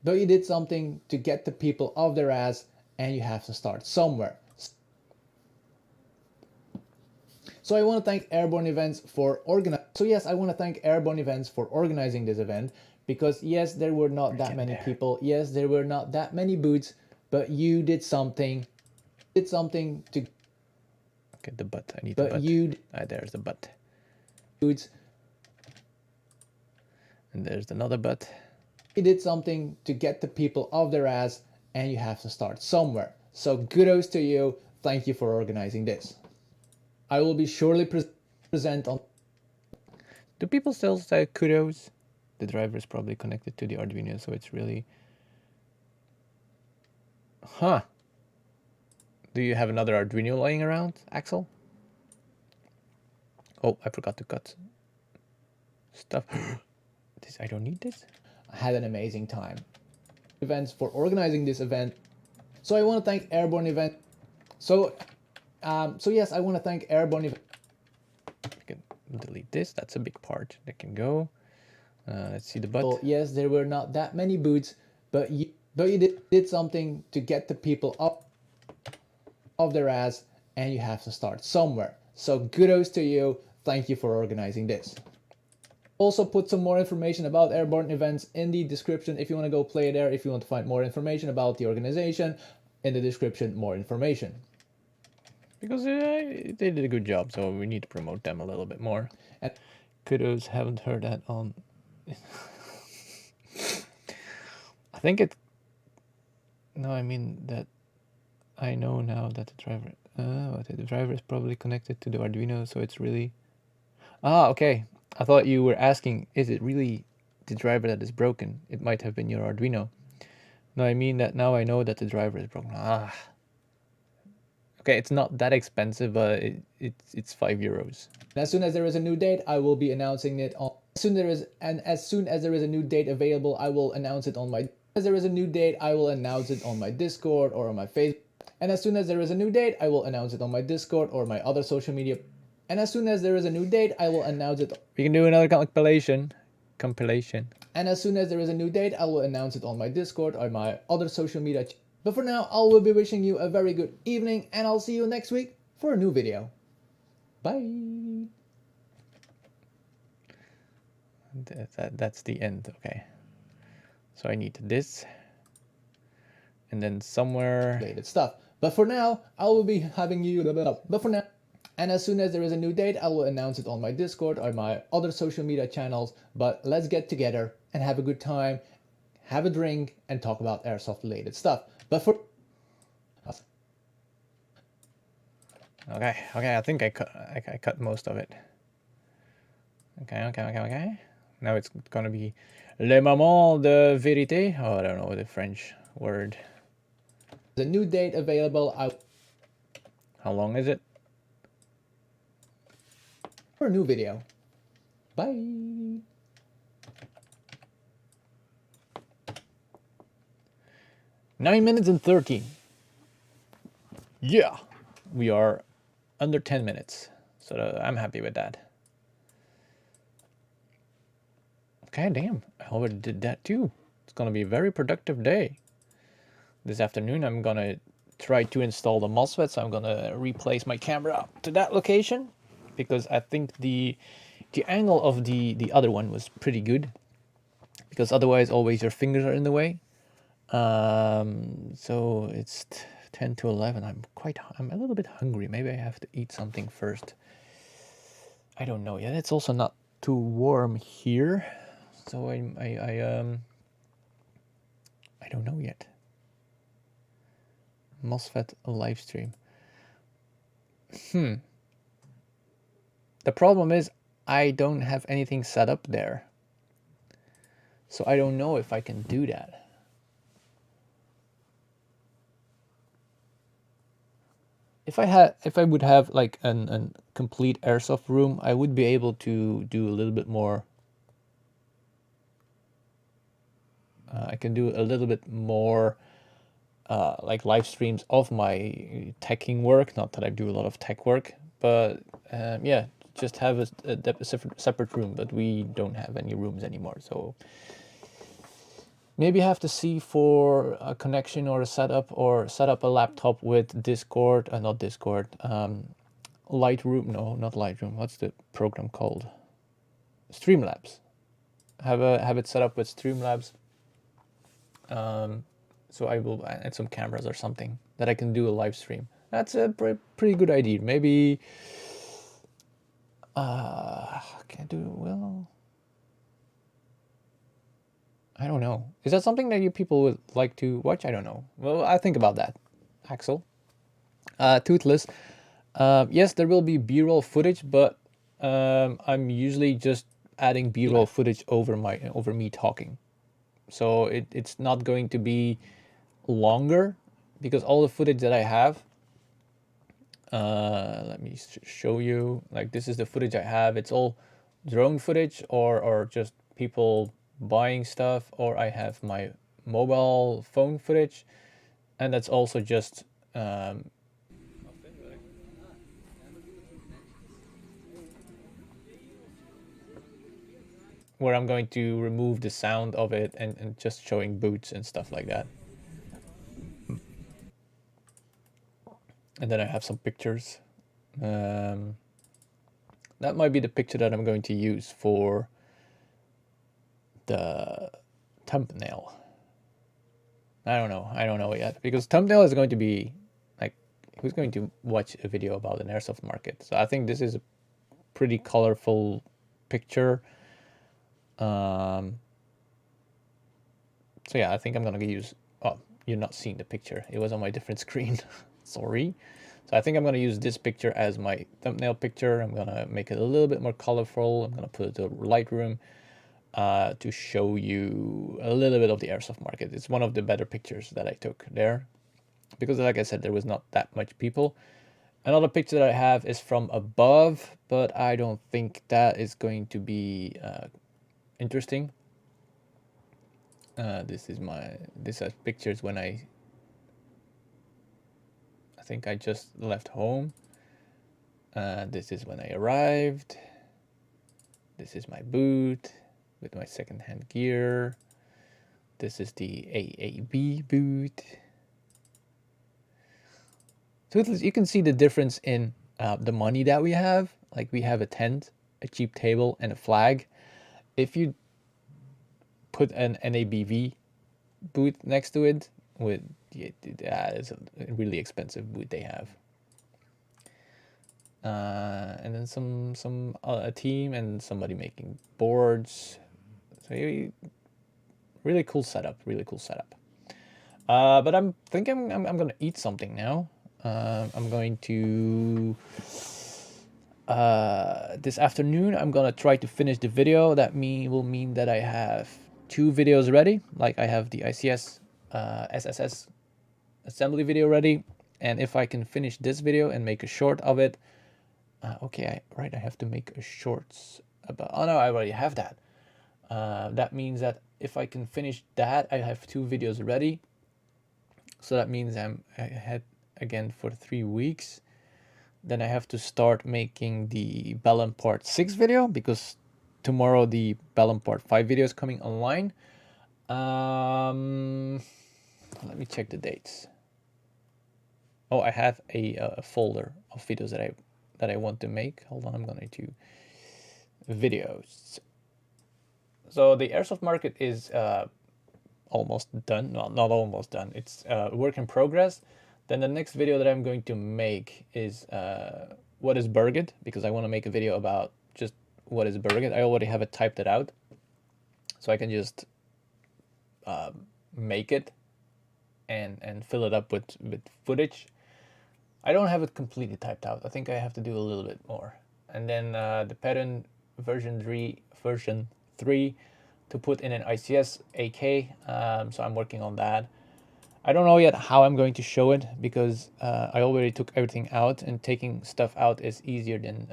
Though you did something to get the people off their ass, and you have to start somewhere. So I want to thank Airborne Events for organizing. So yes, I want to thank Airborne Events for organizing this event, because yes, there were not that many people. Yes, there were not that many booths, but you did something. Did something to.
Okay, the butt. I need the butt.
But you.
There's the butt.
Booths.
And there's another butt.
You did something to get the people off their ass, and you have to start somewhere. So kudos to you. Thank you for organizing this. I will be surely present on.
Do people still say kudos? The driver is probably connected to the Arduino, so it's really. Huh. Do you have another Arduino lying around, Axel? Oh, I forgot to cut stuff. I don't need this.
I had an amazing time. Events for organizing this event. So I want to thank Airborne Event. So yes, I want to thank Airborne Event.
I can delete this. That's a big part that can go. Let's see the butt.
Yes, there were not that many booths, but you did something to get the people up off their ass, and you have to start somewhere. So kudos to you. Thank you for organizing this. Also put some more information about Airborne Events in the description if you want to go play there. If you want to find more information about the organization, in the description, more information.
Because they did a good job, so we need to promote them a little bit more.
And
kudos, haven't heard that on. I think it. No, I mean that. I know now that the driver. The driver is probably connected to the Arduino, so it's really. Ah, okay. I thought you were asking, is it really the driver that is broken? It might have been your Arduino. No, I mean that now I know that the driver is broken. Ah. Okay, it's not that expensive, but it's €5.
as soon as there is a new date, I will be announcing it on. As soon as there is a new date available, I will announce it on my. As there is a new date, I will announce it on my Discord or on my Facebook. And as soon as there is a new date, I will announce it on my Discord or my other social media. And as soon as there is a new date, I will announce it.
We can do another compilation.
And as soon as there is a new date, I will announce it on my Discord or my other social media. But for now, I will be wishing you a very good evening, and I'll see you next week for a new video. Bye.
That's the end. Okay. So I need this. And then somewhere.
Related stuff. But for now, I will be having you. But for now. And as soon as there is a new date, I will announce it on my Discord or my other social media channels. But let's get together and have a good time, have a drink, and talk about airsoft related stuff. But for.
Okay, I think I cut most of it. Okay. Now it's gonna be le moment de vérité. Oh, I don't know the French word.
The new date available.
How long is it?
For a new video. Bye.
9 minutes and 13. Yeah, we are under 10 minutes, so I'm happy with that. Okay, damn, I already did that too. It's gonna be a very productive day. This afternoon I'm gonna try to install the MOSFET, so I'm gonna replace my camera to that location, because I think the angle of the other one was pretty good, because otherwise always your fingers are in the way. So it's 10 to 11. I'm a little bit hungry. Maybe I have to eat something first. I don't know yet. It's also not too warm here, so I don't know yet. MOSFET live stream. The problem is I don't have anything set up there, so I don't know if I can do that. If I would have like a complete airsoft room, I would be able to do a little bit more I can do a little bit more like live streams of my teching work. Not that I do a lot of tech work, but yeah, just have a separate room. But we don't have any rooms anymore, so maybe have to see for a connection or a setup, or set up a laptop with Discord, not Discord, Lightroom. No, not Lightroom. What's the program called? Streamlabs. Have it set up with Streamlabs. So I will add some cameras or something that I can do a live stream. That's a pretty good idea. Maybe can't do well. I don't know. Is that something that you people would like to watch? I don't know. Well, I think about that. Axel. Toothless. Yes, there will be B-roll footage, but I'm usually just adding B-roll footage over me talking. So it's not going to be longer, because all the footage that I have, let me show you. Like, this is the footage I have. It's all drone footage, or just people buying stuff, or I have my mobile phone footage, and that's also just where I'm going to remove the sound of it, and just showing boots and stuff like that. And then I have some pictures. That might be the picture that I'm going to use for the thumbnail. I don't know yet, because thumbnail is going to be like, who's going to watch a video about an airsoft market? So I think this is a pretty colorful picture. So yeah, I think I'm gonna use, oh, you're not seeing the picture, it was on my different screen. Sorry. So I think I'm gonna use this picture as my thumbnail picture. I'm gonna make it a little bit more colorful. I'm gonna put it to Lightroom to show you a little bit of the airsoft market. It's one of the better pictures that I took there, because like I said, there was not that much people. Another picture that I have is from above, but I don't think that is going to be interesting. This has pictures when I think I just left home. This is when I arrived. This is my boot with my second-hand gear. This is the AAB boot. So you can see the difference in the money that we have. Like, we have a tent, a cheap table, and a flag. If you put an NABV boot next to it, with it's a really expensive boot they have. And then a team and somebody making boards. So really cool setup. But I'm thinking I'm gonna eat something now. I'm going to this afternoon I'm gonna try to finish the video. That will mean that I have 2 videos ready. Like, I have the ICS SSS assembly video ready, and if I can finish this video and make a short of it, okay, I have to make a shorts about, oh no, I already have that. That means that if I can finish that, I have 2 videos ready. So that means I had again for 3 weeks. Then I have to start making the Bellum Part 6 video, because tomorrow the Bellum Part 5 video is coming online. Let me check the dates. Oh, I have a folder of videos that I want to make. Hold on, I'm going to videos. So the airsoft market is almost done. Well, not almost done. It's work in progress. Then the next video that I'm going to make is what is Burget, because I want to make a video about just what is Burget. I already have it typed it out, so I can just make it and fill it up with footage. I don't have it completely typed out. I think I have to do a little bit more. And then the pattern version 3 to put in an ICS AK. So I'm working on that. I don't know yet how I'm going to show it, because I already took everything out, and taking stuff out is easier than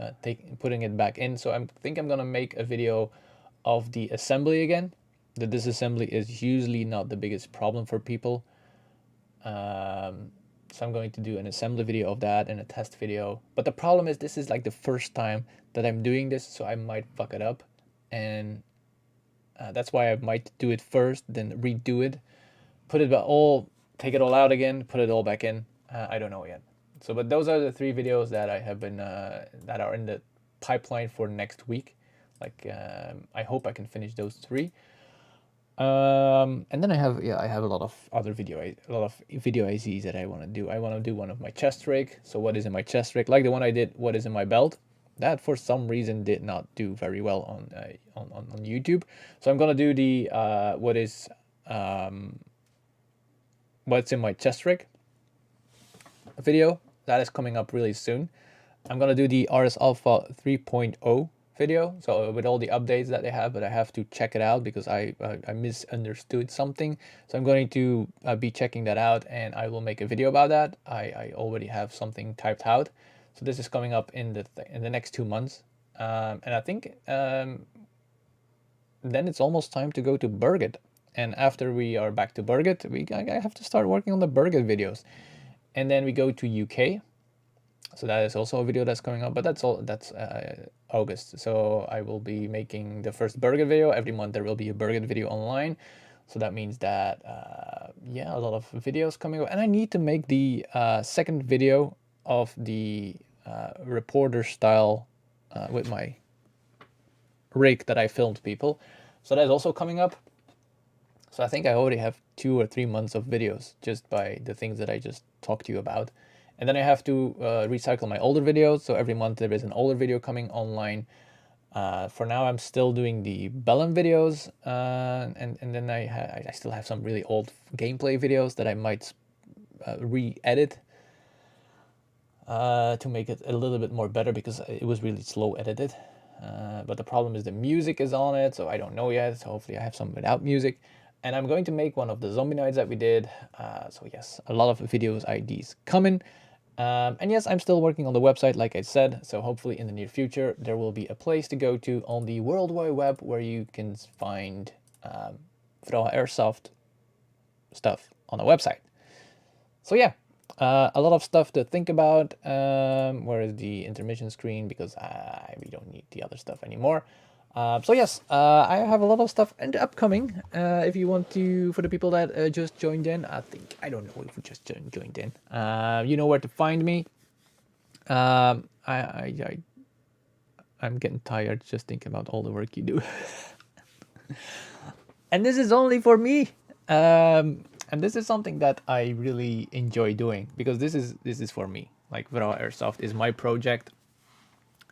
putting it back in. So I think I'm gonna make a video of the assembly again, The disassembly is usually not the biggest problem for people. So I'm going to do an assembly video of that and a test video. But the problem is this is like the first time that I'm doing this, so I might fuck it up. And that's why I might do it first, then redo it, take it all out again, put it all back in. I don't know yet. So, but those are the 3 videos that I have been, that are in the pipeline for next week. Like, I hope I can finish those 3. And then I have a lot of other video ICs that I want to do. I want to do one of my chest rig. So what is in my chest rig? Like the one I did, what is in my belt? That for some reason did not do very well on YouTube. So I'm gonna do the what's in my chest rig video. That is coming up really soon. I'm gonna do the RS Alpha 3.0 video, so with all the updates that they have, but I have to check it out because I misunderstood something. So I'm going to be checking that out, and I will make a video about that. I already have something typed out, so this is coming up in the next 2 months, and I think then it's almost time to go to Burgit. And after we are back to Burgit, I have to start working on the Burgit videos, and then we go to UK. So that is also a video that's coming up, but that's August. So I will be making the first Burgit video. Every month there will be a Burgit video online. So that means that, yeah, a lot of videos coming up. And I need to make the second video of the reporter style with my rig that I filmed people. So that's also coming up. So I think I already have 2 or 3 months of videos just by the things that I just talked to you about. And then I have to recycle my older videos. So every month there is an older video coming online. For now, I'm still doing the Bellum videos. And then I still have some really old gameplay videos that I might re-edit to make it a little bit more better because it was really slow edited. But the problem is the music is on it, so I don't know yet. So hopefully I have some without music. And I'm going to make one of the zombie nights that we did. So yes, a lot of videos IDs coming. And yes, I'm still working on the website, like I said. So hopefully in the near future, there will be a place to go to on the World Wide Web where you can find Vraha Airsoft stuff on the website. So yeah, a lot of stuff to think about. Where is the intermission screen? Because we don't need the other stuff anymore. So yes, I have a lot of stuff and upcoming. If you want to, for the people that just joined in, I don't know if we just joined in. You know where to find me. I'm getting tired just thinking about all the work you do. And this is only for me. And this is something that I really enjoy doing because this is for me. Like Vraha Airsoft is my project.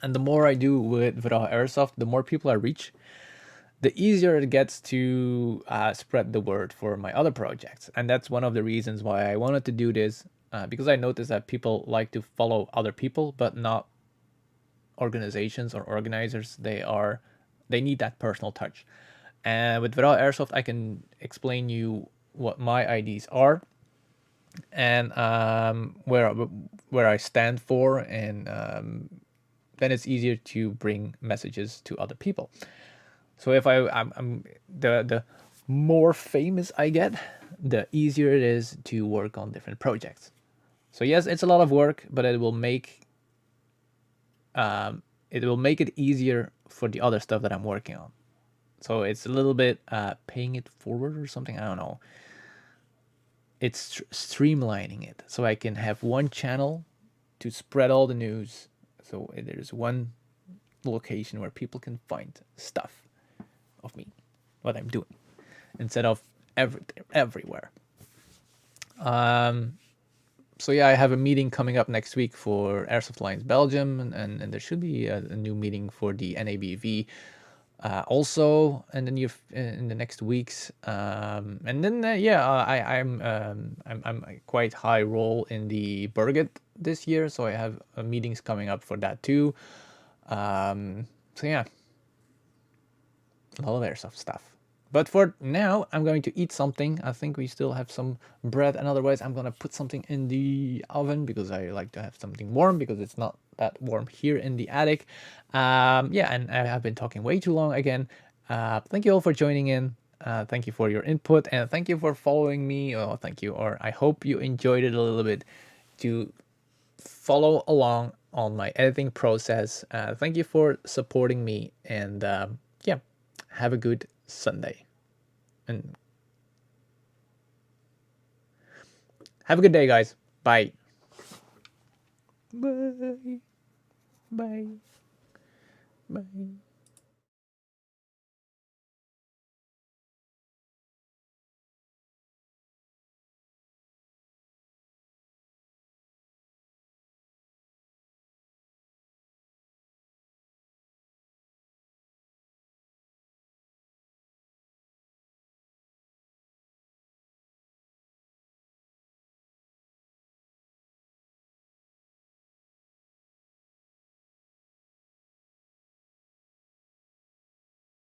And the more I do with Vraha Airsoft, the more people I reach, the easier it gets to spread the word for my other projects. And that's one of the reasons why I wanted to do this, because I noticed that people like to follow other people, but not organizations or organizers. They need that personal touch. And with Vraha Airsoft, I can explain you what my IDs are and where I stand for, and then it's easier to bring messages to other people. So if I'm the more famous I get, the easier it is to work on different projects. So yes, it's a lot of work, but it will make it easier for the other stuff that I'm working on. So it's a little bit paying it forward or something. I don't know. It's streamlining it so I can have one channel to spread all the news. So there's one location where people can find stuff of me, what I'm doing, instead of everywhere. So yeah, I have a meeting coming up next week for Airsoft Alliance Belgium, and there should be a new meeting for the NABV also in the next weeks. And then I'm a quite high role in the Burgit this year, so I have meetings coming up for that too. So yeah, a lot of airsoft stuff. But for now, I'm going to eat something. I think we still have some bread, and otherwise I'm gonna put something in the oven because I like to have something warm because it's not that warm here in the attic. Yeah, and I have been talking way too long again. Thank you all for joining in. Thank you for your input, and thank you for following me. Oh, thank you, or I hope you enjoyed it a little bit to follow along on my editing process. Thank you for supporting me, and yeah, have a good Sunday, and have a good day, guys. Bye. Bye. Bye. Bye.